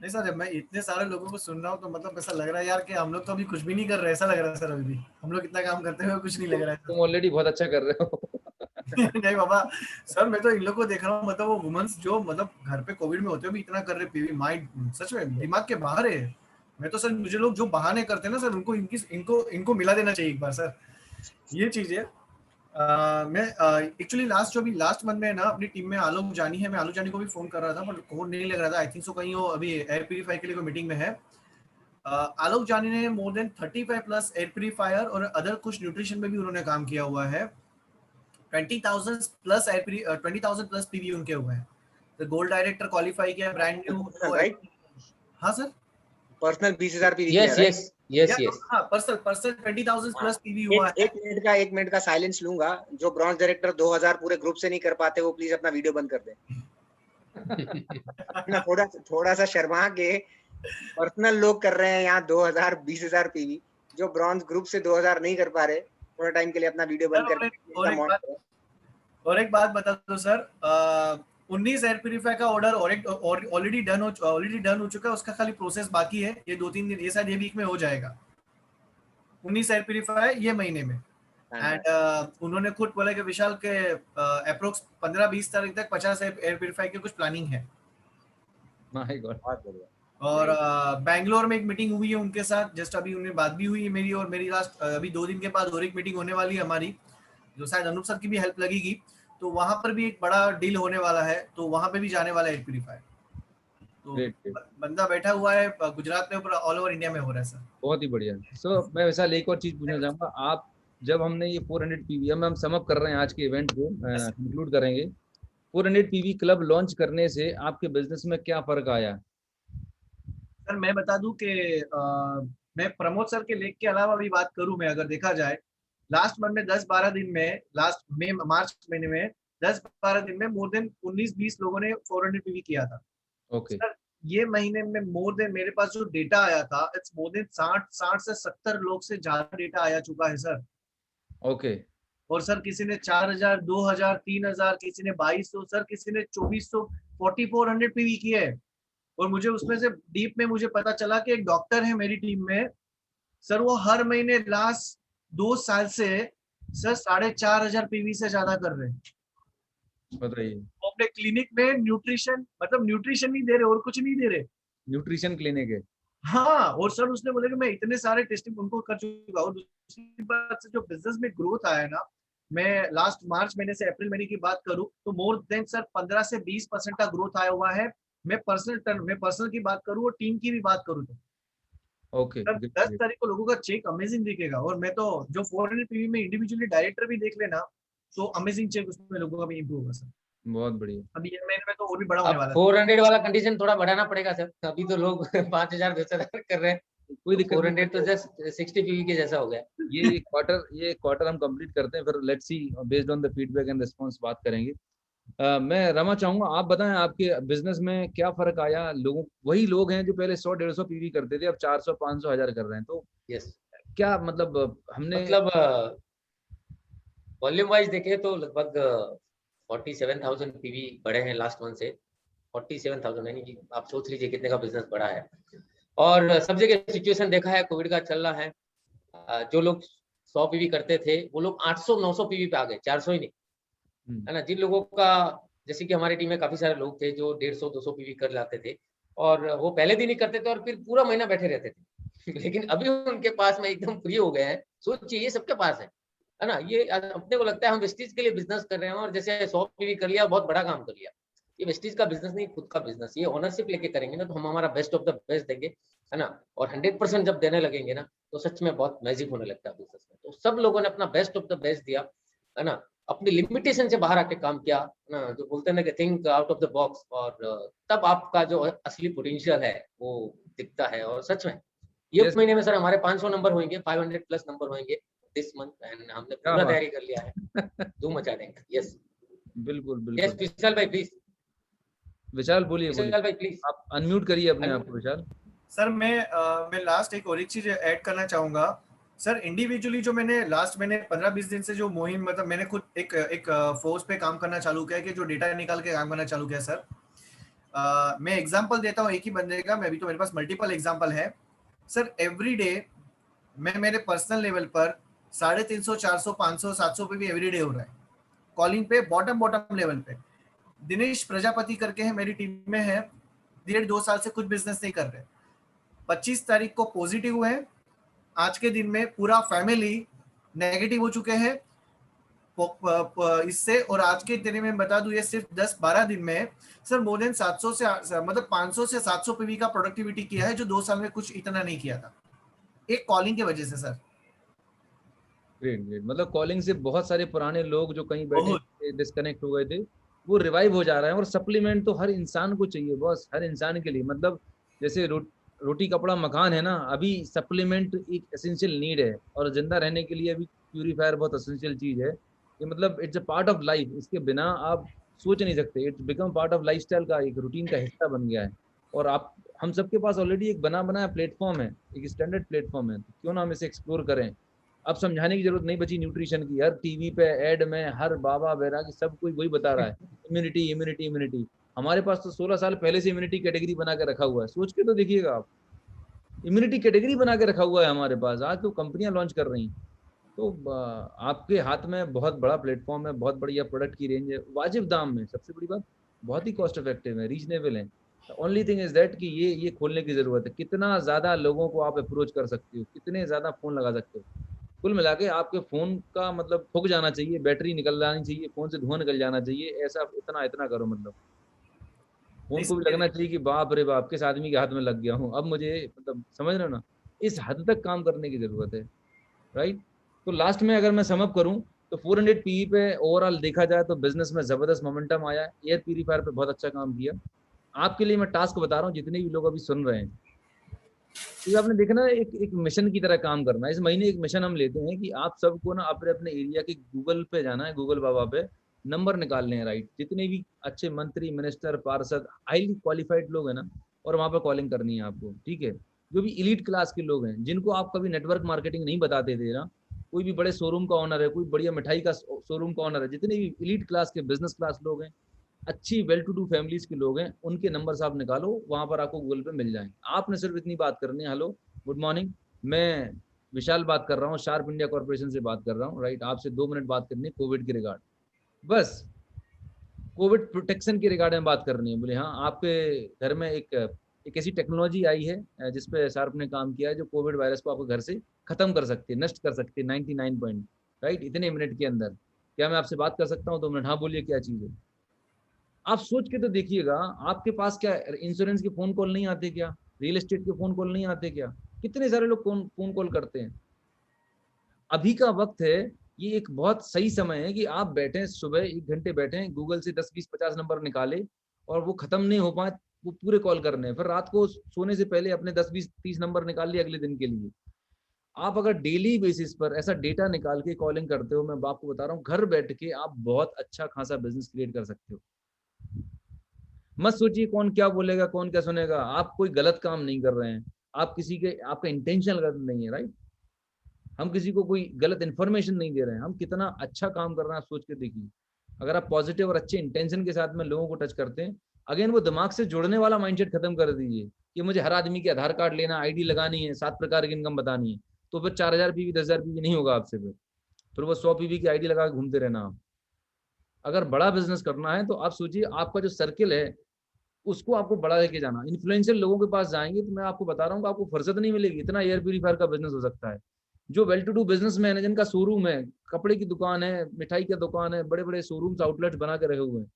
नहीं सर, जब मैं इतने सारे लोगों को सुन रहा हूँ तो मतलब ऐसा लग रहा है यार कि हम लोग तो अभी कुछ भी नहीं कर रहे, ऐसा लग रहा है सर। अभी भी हम लोग इतना काम करते हुए कुछ नहीं लग रहा है। तुम ऑलरेडी बहुत अच्छा कर रहे हो। नहीं बाबा सर, मैं तो इन लोग को देख रहा हूँ, मतलब वो वुमेन्स जो मतलब घर पे कोविड में होते हुए भी इतना कर रहे पीवी, माइंड सच में दिमाग के बाहर है। मैं तो सर, मुझे लोग जो बहाने करते हैं ना सर, उनको इनको मिला देना चाहिए एक बार सर, ये चीज है। मैं एक्चुअली लास्ट मंथ में ना अपनी टीम में आलोक जानी है, मैं आलोक जानी को भी फोन कर रहा था, पर कोड नहीं लग रहा था। आई थिंक सो कहीं वो अभी एयर प्यूरीफायर के लिए कोई मीटिंग में है। आलोक जानी ने more than 35 plus air purifier और अदर कुछ न्यूट्रिशन में भी उन्होंने काम किया हुआ है। 20,000 प्लस एयर 20,000 प्लस पीवी उनके हुए हैं। तो गोल्ड डायरेक्टर क्वालिफाई किया, ब्रांड न्यू राइट। हाँ सर, पर्सनल 20,000 पीवी यस किया, यस यस यस हाँ पर्सनल 20,000 प्लस पीवी हुआ है। एक मिनट का साइलेंस लूंगा। जो ब्रॉन्ज डायरेक्टर 2,000 पूरे ग्रुप से नहीं कर पाते, वो प्लीज अपना वीडियो बंद कर दें। अपना थोड़ा सा शर्मा के पर्सनल लोग कर रहे हैं यहाँ 2,000 20,000 पीवी। जो ब्रॉन्ज ग्रुप से 2,000 नहीं कर पा रहे, थोड़ा टाइम के लिए अपना वीडियो बंद कर। और एक बात बता दो सर, 19 एयर प्यूरीफायर का ऑर्डर ऑलरेडी डन हो चुका है, उसका खाली प्रोसेस बाकी है। ये 2-3 दिन, ये शायद ये वीक में हो जाएगा। 19 एयर प्यूरीफायर ये महीने में। एंड उन्होंने खुद बोला कि विशाल के अप्रोक्स 15-20 तारीख तक 50 एयर प्यूरीफायर की कुछ प्लानिंग है। My God. और बैंगलोर में एक मीटिंग हुई है उनके साथ, जस्ट अभी उन्हें बात भी हुई है मेरी, और मेरी लास्ट अभी 2 दिन के बाद और एक मीटिंग होने वाली है हमारी, जो शायद अनूप सर की भी हेल्प लगेगी। तो वहां पर भी एक बड़ा डील होने वाला है, तो वहां पे भी जाने वाला है एयर प्यूरीफायर। तो बंदा बैठा हुआ है गुजरात में, ऊपर ऑल ओवर इंडिया में हो रहा है सर। बहुत ही बढ़िया। सो मैं वैसा एक और चीज पूछना चाहूंगा। आप जब हमने ये 400 पीवी, हम सम अप कर रहे हैं आज के इवेंट को, कंक्लूड करेंगे। 400 पीवी क्लब लॉन्च करने से आपके बिजनेस में क्या फर्क आया? सर मैं बता दूं कि मैं प्रमोद सर के लेख के अलावा भी बात करूं, मैं अगर देखा जाए लास्ट मंथ में 10-12 दिन में, लास्ट मार्च महीने में 10-12 दिन में मोर देन 19-20 लोगों ने 400 पीवी किया था। ओके सर ये महीने में मोर देन, मेरे पास जो डेटा आया था, इट्स मोर देन 60 से 70 लोग से ज्यादा डेटा आया चुका है सर। ओके। और सर किसी ने 4,000, 2,000, 3,000, किसी ने 2,200, सर किसी ने 2,400, 4,400 पीवी किए है। और मुझे उसमें से डीप में मुझे पता चला कि एक डॉक्टर है मेरी टीम में सर, वो हर महीने लास्ट 2 साल से सर 4,500 पीवी से ज्यादा कर रहे हैं। बताइए। वो अपने क्लिनिक में न्यूट्रिशन, मतलब न्यूट्रिशन नहीं दे रहे और कुछ नहीं दे रहे, न्यूट्रिशन क्लिनिक है। हाँ। और सर उसने बोला कि मैं इतने सारे टेस्टिंग उनको कर चुका हूँ। दूसरी बात से जो बिजनेस में ग्रोथ आया ना, मैं लास्ट मार्च महीने से अप्रैल महीने की बात करूं तो मोर देन सर 15 से 20% का ग्रोथ आया हुआ है। मैं पर्सनल की बात करूं और टीम की भी बात करूं तो ओके 10 तारीख को लोगों का चेक अमेजिंग दिखेगा। और मैं तो जो 400 पीवी में इंडिविजुअली डायरेक्टर भी देख लेना तो अमेजिंग चेक उसमें लोगों का भी इंप्रूव होगा सर। बहुत बढ़िया। अभी ये महीने में तो और भी बड़ा होने वाला है। 400 वाला कंडीशन थोड़ा बढ़ाना पड़ेगा सर। अभी तो लोग 5,000 10,000 कर रहे हैं, कोई दिक्कत 400 तो जस्ट 60 पीवी के जैसा हो गया। ये क्वार्टर हम कंप्लीट करते हैं, फिर let's see based on the feedback and response बात करेंगे। मैं रमा चाहूंगा आप बताएं आपके बिजनेस में क्या फर्क आया। लोगों, वही लोग हैं जो पहले 100-150 पीवी करते थे, अब 400, 500, 1000 कर रहे हैं। तो यस क्या मतलब हमने वॉल्यूम वाइज देखें तो लगभग 47,000 पीवी बढ़े हैं लास्ट मंथ से। 47,000 यानी कि आप सोच लीजिए कितने का बिजनेस बढ़ा है। और सब जगह सिचुएशन देखा है, कोविड का चल रहा है। जो लोग 100 पीवी करते थे वो लोग 800-900 पीवी पे आ गए, 400 ही नहीं, है ना। जिन लोगों का, जैसे कि हमारी टीम में काफी सारे लोग थे जो 150-200 पीवी कर लाते थे और वो पहले दिन ही करते थे और फिर पूरा महीना बैठे रहते थे। लेकिन अभी उनके पास में एकदम फ्री हो गए हैं। सोचिए ये सबके पास है ना। ये अपने को लगता है हम वेस्टीज के लिए बिजनेस कर रहे हैं और जैसे 100 पीवी कर लिया, बहुत बड़ा काम कर लिया। ये वेस्टीज का बिजनेस नहीं, खुद का बिजनेस। ये ओनरशिप लेके करेंगे ना तो हम हमारा बेस्ट ऑफ द बेस्ट देंगे है ना, और 100% जब देने लगेंगे ना तो सच में बहुत मैजिक होने लगता है बिजनेस में। तो सब लोगों ने अपना बेस्ट ऑफ द बेस्ट दिया, है ना, अपनी लिमिटेशन से बाहर आके काम किया, है ना, जो बोलते हैं ना कि think out of the box, और तब आपका जो असली पोटेंशियल है वो दिखता है। और सच में ये महीने में सर हमारे 500 नंबर होंगे, 500 प्लस नंबर होंगे दिस मंथ, एंड हमने पूरा तैयारी कर लिया है, धूम मचा देंगे। यस बिल्कुल यस बिल्कुल। विशाल भाई प्लीज। विशाल बोलिए विशाल भाई प्लीज आप अनम्यूट करिए अपने आप को विशाल। सर मैं लास्ट एक और एक चीज ऐड करना चाहूंगा सर। इंडिविजुअली जो मैंने लास्ट 15-20 दिन से जो मुहिम, मतलब मैंने खुद एक फोर्स पे काम करना चालू किया है कि जो डेटा निकाल के काम करना चालू किया सर। मैं एग्जांपल देता हूँ एक ही बंदे का, मैं भी तो मेरे पास मल्टीपल एग्जांपल है सर। एवरी डे मैं मेरे पर्सनल लेवल पर 350, 400, 500, 700 पे भी एवरीडे हो रहा है कॉलिंग पे, बॉटम लेवल पे। दिनेश प्रजापति करके है, मेरी टीम में है, 1.5-2 साल से कुछ बिजनेस नहीं कर रहे। 25 तारीख को पॉजिटिव हुए, आज के दिन में पूरा फैमिली नेगेटिव हो चुके हैं इससे। और आज के दिन में बता दूं, ये सिर्फ 10-12 दिन में सर मोर देन 700 से मतलब 500 से 700 पीवी का प्रोडक्टिविटी किया है, जो 2 साल में कुछ इतना नहीं किया था, एक कॉलिंग की वजह से सर। Great great. मतलब कॉलिंग से बहुत सारे पुराने लोग जो कहीं बैठे डिस्कनेक्ट हो गए थे वो रिवाइव हो जा रहे हैं। और सप्लीमेंट तो हर इंसान को चाहिए बॉस, हर इंसान के लिए। मतलब जैसे रोटी कपड़ा मकान है ना, अभी सप्लीमेंट एक एसेंशियल नीड है, और जिंदा रहने के लिए अभी प्यूरीफायर बहुत एसेंशियल चीज है। ये मतलब it's a part of life, इसके बिना आप सोच नहीं सकते। It's become part of lifestyle का, एक रूटीन का हिस्सा बन गया है। और आप हम सबके पास ऑलरेडी एक बनाया प्लेटफॉर्म है, एक स्टैंडर्ड प्लेटफॉर्म है, तो क्यों ना हम इसे एक्सप्लोर करें। अब समझाने की जरूरत नहीं बची न्यूट्रिशन की, हर टीवी पे ऐड में हर बाबा बैरागी सब कोई वही बता रहा है, इम्यूनिटी इम्यूनिटी इम्यूनिटी। हमारे पास तो 16 साल पहले से इम्यूनिटी कैटेगरी बना के रखा हुआ है, सोच के तो देखिएगा आप, इम्यूनिटी कैटेगरी बना के रखा हुआ है हमारे पास। आज तो कंपनियां लॉन्च कर रही हैं। तो आपके हाथ में बहुत बड़ा प्लेटफॉर्म है, बहुत बढ़िया प्रोडक्ट की रेंज है, वाजिब दाम में, सबसे बड़ी बात बहुत ही कॉस्ट इफेक्टिव है, रीजनेबल है। ओनली थिंग इज दैट कि ये खोलने की जरूरत है। कितना ज्यादा लोगों को आप अप्रोच कर सकते हो, कितने ज्यादा फोन लगा सकते हो। कुल मिला के आपके फोन का मतलब फूक जाना चाहिए, बैटरी निकल जानी चाहिए, फोन से धुआं निकल जाना चाहिए, ऐसा इतना करो। मतलब फोन को भी लगना चाहिए कि बाप रे बाप किस आदमी के हाथ में लग गया हूँ, अब मुझे मतलब समझ रहे हो ना, इस हद तक काम करने की जरूरत है, राइट। तो लास्ट में अगर मैं समअप करूं तो 400 पीई पे ओवरऑल देखा जाए तो बिजनेस में जबरदस्त मोमेंटम आया। एयर प्यूरीफायर पे बहुत अच्छा काम किया। आपके लिए मैं टास्क बता रहा हूँ, जितने भी लोग अभी सुन रहे हैं, तो आपने देखना एक मिशन की तरह काम करना है। इस महीने एक मिशन हम लेते हैं कि आप सबको ना अपने अपने एरिया के गूगल पे जाना है, गूगल बाबा पे नंबर निकालने हैं, राइट। जितने भी अच्छे मंत्री, मिनिस्टर, पार्षद, हाईली क्वालिफाइड लोग हैं ना, और वहां पर कॉलिंग करनी है आपको, ठीक है। जो भी इलीट क्लास के लोग हैं, जिनको आप कभी नेटवर्क मार्केटिंग नहीं बताते थे ना, कोई भी बड़े शोरूम का ऑनर है, कोई बढ़िया मिठाई का शोरूम का ऑनर है, जितने भी इलीट क्लास के बिजनेस क्लास लोग हैं, अच्छी वेल टू डू फैमिलीज के लोग हैं, उनके नंबर्स आप निकालो, वहां पर आपको गूगल पे मिल जाएंगे। आपने सिर्फ इतनी बात करनी है, हेलो गुड मॉर्निंग, मैं विशाल बात कर रहा हूँ, शार्प इंडिया कॉर्पोरेशन से बात कर रहा हूँ, राइट। आपसे 2 मिनट बात करनी है कोविड के रिगार्ड, बस कोविड प्रोटेक्शन के रिगार्ड में बात करनी है। बोले हाँ, आपके घर में एक ऐसी टेक्नोलॉजी आई है जिसपे शार्प ने काम किया है, जो कोविड वायरस को आपको घर से खत्म कर सकती है, नष्ट कर सकती है 99 पॉइंट, राइट, इतने मिनट के अंदर। क्या मैं आपसे बात कर सकता हूँ 2 मिनट? हाँ बोलिए, क्या चीज़ है? आप सोच के तो देखिएगा, आपके पास क्या इंश्योरेंस के फोन कॉल नहीं आते क्या? रियल एस्टेट के फोन कॉल नहीं आते क्या? कितने सारे लोग फोन कॉल करते हैं। अभी का वक्त है, ये एक बहुत सही समय है कि आप बैठे, सुबह 1 घंटे बैठे, गूगल से 10, 20, 50 नंबर निकाले, और वो खत्म नहीं हो पाए वो पूरे कॉल करने हैं। फिर रात को सोने से पहले अपने 10, 20, 30 नंबर निकाल लिए अगले दिन के लिए। आप अगर डेली बेसिस पर ऐसा डेटा निकाल के कॉलिंग करते हो, मैं आपको बता रहा हूँ, घर बैठ के आप बहुत अच्छा खासा बिजनेस क्रिएट कर सकते हो। मत सोचिए कौन क्या बोलेगा, कौन क्या सुनेगा। आप कोई गलत काम नहीं कर रहे हैं, आप किसी के, आपका इंटेंशन गलत नहीं है, राइट। हम किसी को कोई गलत इन्फॉर्मेशन नहीं दे रहे हैं, हम कितना अच्छा काम कर रहे हैं आप सोच के देखिए। अगर आप पॉजिटिव और अच्छे इंटेंशन के साथ में लोगों को टच करते हैं, अगेन वो दिमाग से जुड़ने वाला माइंडसेट खत्म कर दीजिए कि मुझे हर आदमी के आधार कार्ड लेना, आईडी लगानी है, 7 प्रकार की इनकम बतानी है, तो फिर 4000 पीवी 10,000 पीवी नहीं होगा आपसे। फिर वो 100 पीवी की आईडी लगा के घूमते रहना। आप अगर बड़ा बिजनेस करना है तो आप सोचिए, आपका जो सर्किल है उसको आपको बढ़ा लेके जाना। इन्फ्लुएंशियल लोगों के पास जाएंगे तो मैं आपको बता रहा हूँ कि आपको फुर्सत नहीं मिलेगी, इतना एयर प्यूरीफायर का बिजनेस हो सकता है। जो वेल टू डू बिजनेसमैन है, जिनका शोरूम है, कपड़े की दुकान है, मिठाई की दुकान है, बड़े बड़े शोरूम्स आउटलेट्स बना के रहे हुए हैं,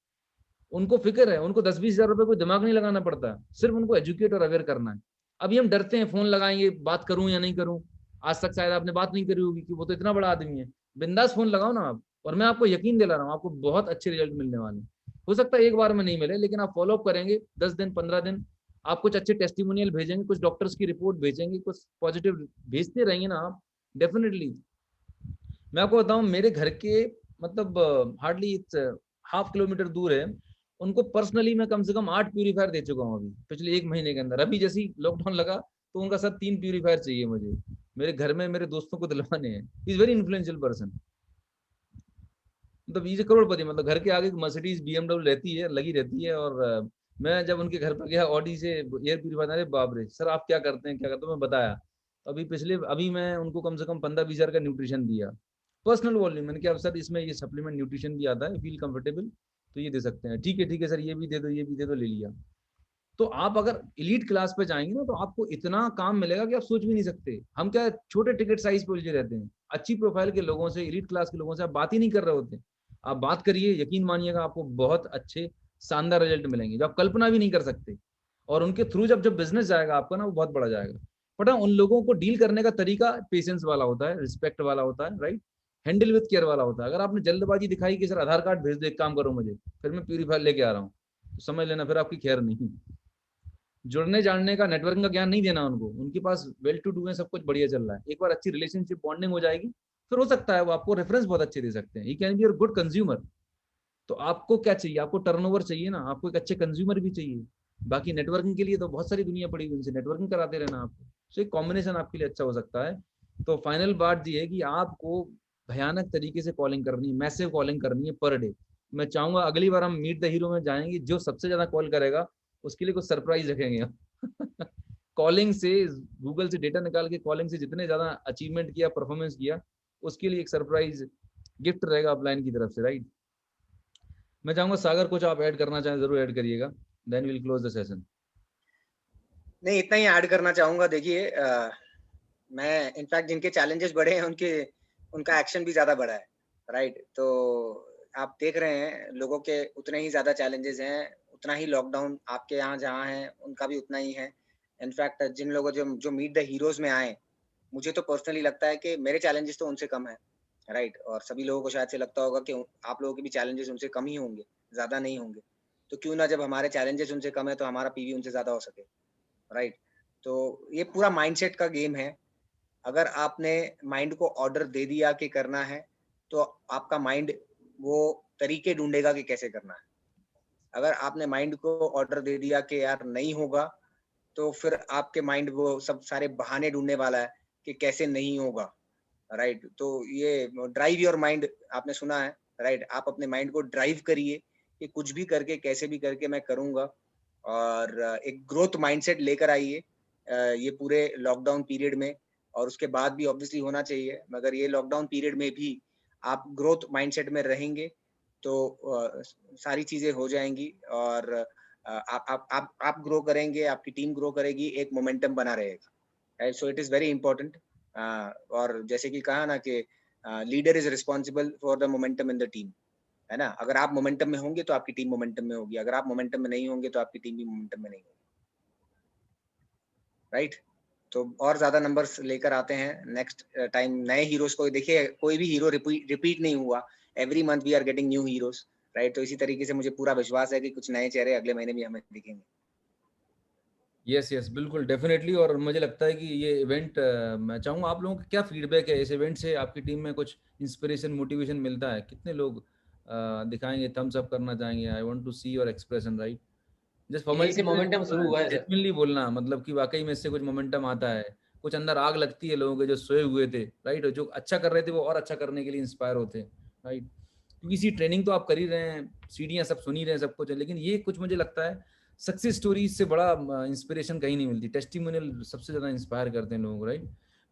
उनको फिक्र है, उनको 10-20 हजार रुपए कोई दिमाग नहीं लगाना पड़ता, सिर्फ उनको एजुकेट और अवेयर करना है। अभी हम डरते हैं, फोन लगाएंगे, बात करूं या नहीं करूं। आज तक शायद आपने बात नहीं करी होगी कि वो तो इतना बड़ा आदमी है। बिंदास फोन लगाओ ना आप, और मैं आपको यकीन दिला रहा हूँ आपको बहुत अच्छे रिजल्ट मिलने वाले हैं। हो सकता है एक बार में नहीं मिले, लेकिन आप फॉलो अप करेंगे 10 दिन 15 दिन, आप कुछ अच्छे टेस्टिमोनियल भेजेंगे, कुछ डॉक्टर्स की रिपोर्ट भेजेंगे, कुछ पॉजिटिव भेजते रहेंगे ना आप, डेफिनेटली। मैं आपको बताऊं, मेरे घर के मतलब हार्डली 1/2 किलोमीटर दूर है, उनको पर्सनली मैं कम से कम 8 प्यूरीफायर दे चुका हूँ अभी पिछले 1 महीने के अंदर। अभी जैसे ही लॉकडाउन लगा तो उनका साथ 3 प्यूरीफायर चाहिए मुझे, मेरे घर में मेरे दोस्तों को दिलवाने हैं। इज वेरी इन्फ्लुएंशियल पर्सन, मतलब इज करोड़पति, मतलब घर के आगे मर्सिडीज BMW रहती है, लगी रहती है। और मैं जब उनके घर पर गया ऑडी से एयर प्यूरीफायर, अरे बाप रे सर आप क्या करते हैं क्या करते हैं, मैं बताया। अभी मैं उनको कम से कम 15-20 हज़ार का न्यूट्रिशन दिया, पर्सनल वॉल्यूम। मैंने कहा सर इसमें ये सप्लीमेंट न्यूट्रिशन भी आता है, फील कंफर्टेबल तो ये दे सकते हैं। ठीक है सर, ये भी दे दो, ये भी दे दो, ले लिया। तो आप अगर एलीट क्लास पे जाएंगे ना, तो आपको इतना काम मिलेगा कि आप सोच भी नहीं सकते। हम क्या छोटे टिकट साइज पे उलझे रहते हैं, अच्छी प्रोफाइल के लोगों से, एलीट क्लास के लोगों से आप बात ही नहीं कर रहे होते। आप बात करिए, यकीन मानिएगा आपको बहुत अच्छे शानदार रिजल्ट मिलेंगे जो आप कल्पना भी नहीं कर सकते। और उनके थ्रू जब बिजनेस जाएगा आपका ना, वो बहुत बड़ा जाएगा। बट उन लोगों को डील करने का तरीका पेशेंस वाला होता है, रिस्पेक्ट वाला होता है, राइट, हैंडल विद केयर वाला होता है। अगर आपने जल्दबाजी दिखाई कि सर आधार कार्ड भेज दो, एक काम करो मुझे, फिर मैं प्यूरीफायर लेके आ रहा हूँ, तो समझ लेना फिर आपकी खैर नहीं। जुड़ने जानने का, नेटवर्किंग का ज्ञान नहीं देना उनको, उनके पास वेल टू डू है, सब कुछ बढ़िया चल रहा है। एक बार अच्छी रिलेशनशिप बॉन्डिंग हो जाएगी, फिर हो सकता है वो आपको रेफरेंस बहुत अच्छे दे सकते हैं। He can be your good consumer. तो आपको क्या चाहिए, आपको टर्नओवर चाहिए ना, आपको एक अच्छे कंज्यूमर भी चाहिए। बाकी नेटवर्किंग के लिए तो बहुत सारी दुनिया पड़ी हुई, उनसे नेटवर्किंग कराते रहना आपको। तो एक कॉम्बिनेशन आपके लिए अच्छा हो सकता है। तो फाइनल बात ये है कि आपको भयानक तरीके से कॉलिंग करनी है, मैसिव कॉलिंग करनी है पर डे। मैं चाहूंगा अगली बार हम मीट द हीरो में जाएंगे, जो सबसे ज्यादा कॉल करेगा उसके लिए कुछ सरप्राइज रखेंगे। कॉलिंग से, गूगल से डेटा निकाल के कॉलिंग से जितने ज्यादा अचीवमेंट किया, परफॉर्मेंस किया, उसके लिए एक सरप्राइज गिफ्ट रहेगा अपलाइन की तरफ से, राइट। मैं चाहूंगा सागर कुछ आप ऐड करना चाहें, जरूर ऐड करिएगा, then will close the session. नहीं, इतना ही ऐड करना चाहूंगा। देखिए मैं इनफैक्ट जिनके चैलेंजेस बड़े हैं उनका एक्शन भी ज्यादा बड़ा है, राइट। तो आप देख रहे हैं लोगों के उतने ही ज्यादा चैलेंजेस हैं, उतना ही लॉकडाउन आपके यहाँ जहाँ है उनका भी उतना ही है। इनफैक्ट जिन लोगों जो मीट द हीरोज में आए, मुझे तो पर्सनली लगता है कि मेरे चैलेंजेस तो उनसे कम है, राइट। और सभी लोगों को शायद से लगता होगा कि आप लोगों के भी चैलेंजेस उनसे कम ही होंगे, ज्यादा नहीं होंगे। तो क्यों ना, जब हमारे चैलेंजेस उनसे कम है तो हमारा पीवी उनसे ज्यादा हो सके, राइट। तो ये पूरा माइंडसेट का गेम है। अगर आपने माइंड को ऑर्डर दे दिया कि करना है, तो आपका माइंड वो तरीके ढूंढेगा कि कैसे करना है। अगर आपने माइंड को ऑर्डर दे दिया कि यार नहीं होगा, तो फिर आपके माइंड वो सब सारे बहाने ढूंढने वाला है कि कैसे नहीं होगा, राइट। तो ये ड्राइव योर माइंड आपने सुना है, राइट। आप अपने माइंड को ड्राइव करिए कि कुछ भी करके, कैसे भी करके मैं करूंगा, और एक ग्रोथ माइंडसेट लेकर आइए ये पूरे लॉकडाउन पीरियड में। और उसके बाद भी ऑब्वियसली होना चाहिए, मगर ये लॉकडाउन पीरियड में भी आप ग्रोथ माइंडसेट में रहेंगे तो सारी चीजें हो जाएंगी। और आप ग्रो करेंगे, आपकी टीम ग्रो करेगी, एक मोमेंटम बना रहेगा। So it is very important. और जैसे कि कहा ना कि leader is responsible for the momentum in the team, है ना। अगर आप मोमेंटम में होंगे तो आपकी टीम मोमेंटम में होगी, अगर आप मोमेंटम में नहीं होंगे तो आपकी टीम भी मोमेंटम में नहीं होगी, राइट। तो और ज्यादा नंबर्स लेकर आते हैं नेक्स्ट टाइम, नए हीरोज को। देखिए कोई भी हीरो रिपीट नहीं हुआ, every month we are getting new heroes, right. तो इसी तरीके से मुझे पूरा विश्वास है कि कुछ नए चेहरे अगले महीने भी हमें दिखेंगे। यस बिल्कुल, डेफिनेटली। और मुझे लगता है कि ये इवेंट, मैं चाहूँगा आप लोगों का क्या फीडबैक है इस इवेंट से, आपकी टीम में कुछ इंस्पिरेशन, मोटिवेशन मिलता है? कितने लोग दिखाएंगे, थम्स अप करना चाहेंगे? I want to see your expression, right. Just यही मोमेंटम शुरू हुआ है सर। जेन्युइनली बोलना, मतलब कि वाकई में इससे कुछ मोमेंटम आता है, कुछ अंदर आग लगती है लोगों के जो सोए हुए थे, राइट। जो अच्छा कर रहे थे वो और अच्छा करने के लिए इंस्पायर होते हैं, राइट। क्योंकि इसी ट्रेनिंग तो आप कर ही रहे हैं, सीढ़ियाँ सब सुन ही रहे हैं, सब कुछ है, लेकिन ये कुछ मुझे लगता है सक्सेस स्टोरी से बड़ा इंस्पिरेशन कहीं नहीं मिलती। टेस्टिमोनियल सबसे ज्यादा इंस्पायर करते हैं लोगों को, राइट।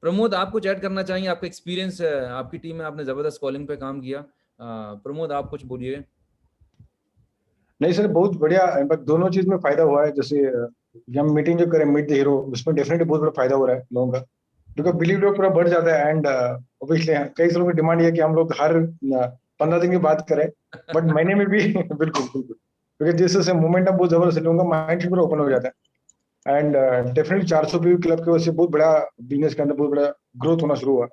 प्रमोद, आप कुछ ऐड करना चाहेंगे? आपका एक्सपीरियंस, आपकी टीम में आपने जबरदस्त कॉलिंग पे काम किया। प्रमोद आप कुछ बोलिए। नहीं सर, बहुत बढ़िया। इनफैक्ट दोनों चीज में फायदा हुआ है। जैसे हम मीटिंग जो करें, मीट द हीरो, उसमें डेफिनेटली बहुत बड़ा फायदा हो रहा है लोगों का, बिकॉज बिलीव लोग पूरा बढ़ जाता है। एंड ऑब्वियसली कई लोगों की डिमांड है कि हम लोग हर 15 दिन की बात करें, बट महीने में भी बिल्कुल बिल्कुल, क्योंकि जिस से मोमेंटम बहुत जबरदस्त, लोगों का माइंड पूरा ओपन हो जाता है। एंड डेफिनेटली 400 पीवी क्लब की वजह से बहुत बड़ा बिजनेस के अंदर बहुत बड़ा ग्रोथ होना शुरू हुआ।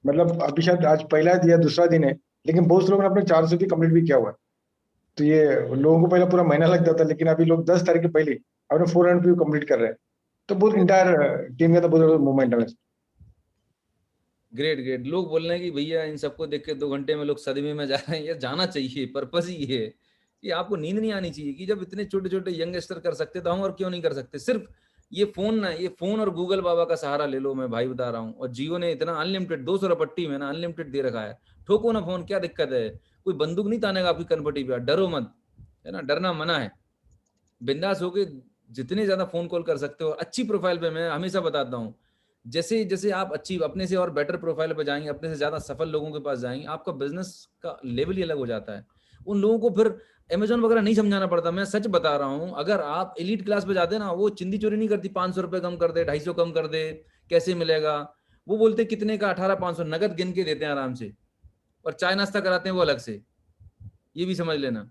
मतलब अभी शायद आज पहला या दूसरा दिन है, लेकिन बहुत से लोगों ने अपने 400 भी कंप्लीट भी किया हुआ है। तो ये लोगों को पहले पूरा महीना लग जाता, लेकिन अभी लोग 10 तारीख के पहले अपने 400 पीवी कंप्लीट कर रहे हैं। तो बहुत इंटायर टीम का तो बहुत मूवमेंट है। Great great. लोग बोल रहे हैं कि भैया इन सबको देख के 2 घंटे में लोग सदमे में जा रहे हैं। ये जाना चाहिए, पर्पस ही ये है कि आपको नींद नहीं आनी चाहिए कि जब इतने छोटे छोटे यंगस्टर कर सकते तो हम और क्यों नहीं कर सकते। सिर्फ ये फोन और गूगल बाबा का सहारा ले लो, मैं भाई बता रहा हूँ। और जियो ने इतना अनलिमिटेड 200 रुपट्टी में ना अनलिमिटेड दे रखा है। ठोको ना फोन, क्या दिक्कत है? कोई बंदूक नहीं तानेगा आपकी कनपट्टी पे, डरो मत, है ना। डरना मना है। बिंदास होके जितने ज्यादा फोन कॉल कर सकते हो। अच्छी प्रोफाइल पे मैं हमेशा बताता हूँ, जैसे जैसे आप अच्छी अपने से और बेटर प्रोफाइल पे जाएंगे, अपने से ज्यादा सफल लोगों के पास जाएंगे, आपका बिजनेस का लेवल ही अलग हो जाता है। उन लोगों को फिर अमेजोन वगैरह नहीं समझाना पड़ता। मैं सच बता रहा हूँ, अगर आप एलीट क्लास पे जाते ना, वो चिंदी चोरी नहीं करती 500 रुपए कम कर दे, 250 कम कर दे, कैसे मिलेगा। वो बोलते कितने का, 18,500 नगद गिन के देते हैं आराम से। और चाय नाश्ता कराते हैं वो अलग से, ये भी समझ लेना।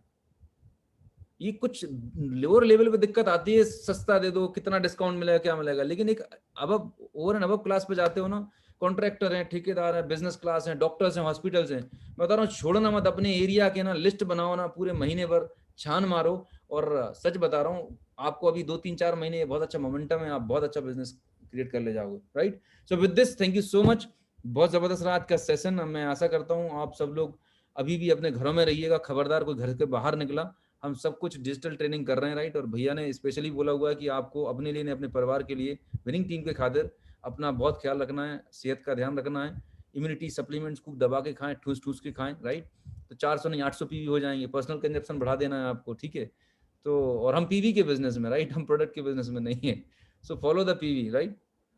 ये कुछ लोअर लेवल पे दिक्कत आती है, सस्ता दे दो, कितना डिस्काउंट मिलेगा, क्या मिलेगा। लेकिन एक अब ओवर एंड अबव क्लास पे जाते हो ना, कॉन्ट्रैक्टर हैं, ठेकेदार हैं, बिजनेस क्लास हैं, डॉक्टर्स हैं, हॉस्पिटल्स हैं, मैं बता रहा हूँ, छोड़ना मत। अपने एरिया के ना लिस्ट बनाओ ना, पूरे महीने भर छान मारो। और सच बता रहा हूँ, आपको अभी 2-3-4 महीने बहुत अच्छा मोमेंटम है, आप बहुत अच्छा बिजनेस क्रिएट कर ले जाओगे। Right. So with this, thank you so much. बहुत जबरदस्त रहा आज का सेशन। मैं आशा करता हूँ आप सब लोग अभी भी अपने घरों में रहिएगा। खबरदार कोई घर के बाहर निकला, हम सब कुछ डिजिटल ट्रेनिंग कर रहे हैं। राइट। और भैया ने स्पेशली बोला हुआ है कि आपको अपने लिए, अपने परिवार के लिए, विनिंग टीम के खातिर अपना बहुत ख्याल रखना है, सेहत का ध्यान रखना है। इम्यूनिटी सप्लीमेंट्स को दबा के खाएं, ठूस ठूस के खाएं। राइट। तो 400 नहीं 800 पीवी हो जाएंगे। पर्सनल कंजप्शन बढ़ा देना है आपको, ठीक है। तो और हम पीवी के बिजनेस में, राइट, हम प्रोडक्ट के बिजनेस में नहीं है। So follow the PV. Right.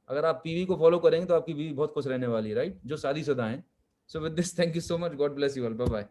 अगर आप पीवी को फॉलो करेंगे तो आपकी बीवी बहुत खुश रहने वाली है। राइट, जो शादीशुदा है। So with this, thank you so much, God bless you all, bye bye.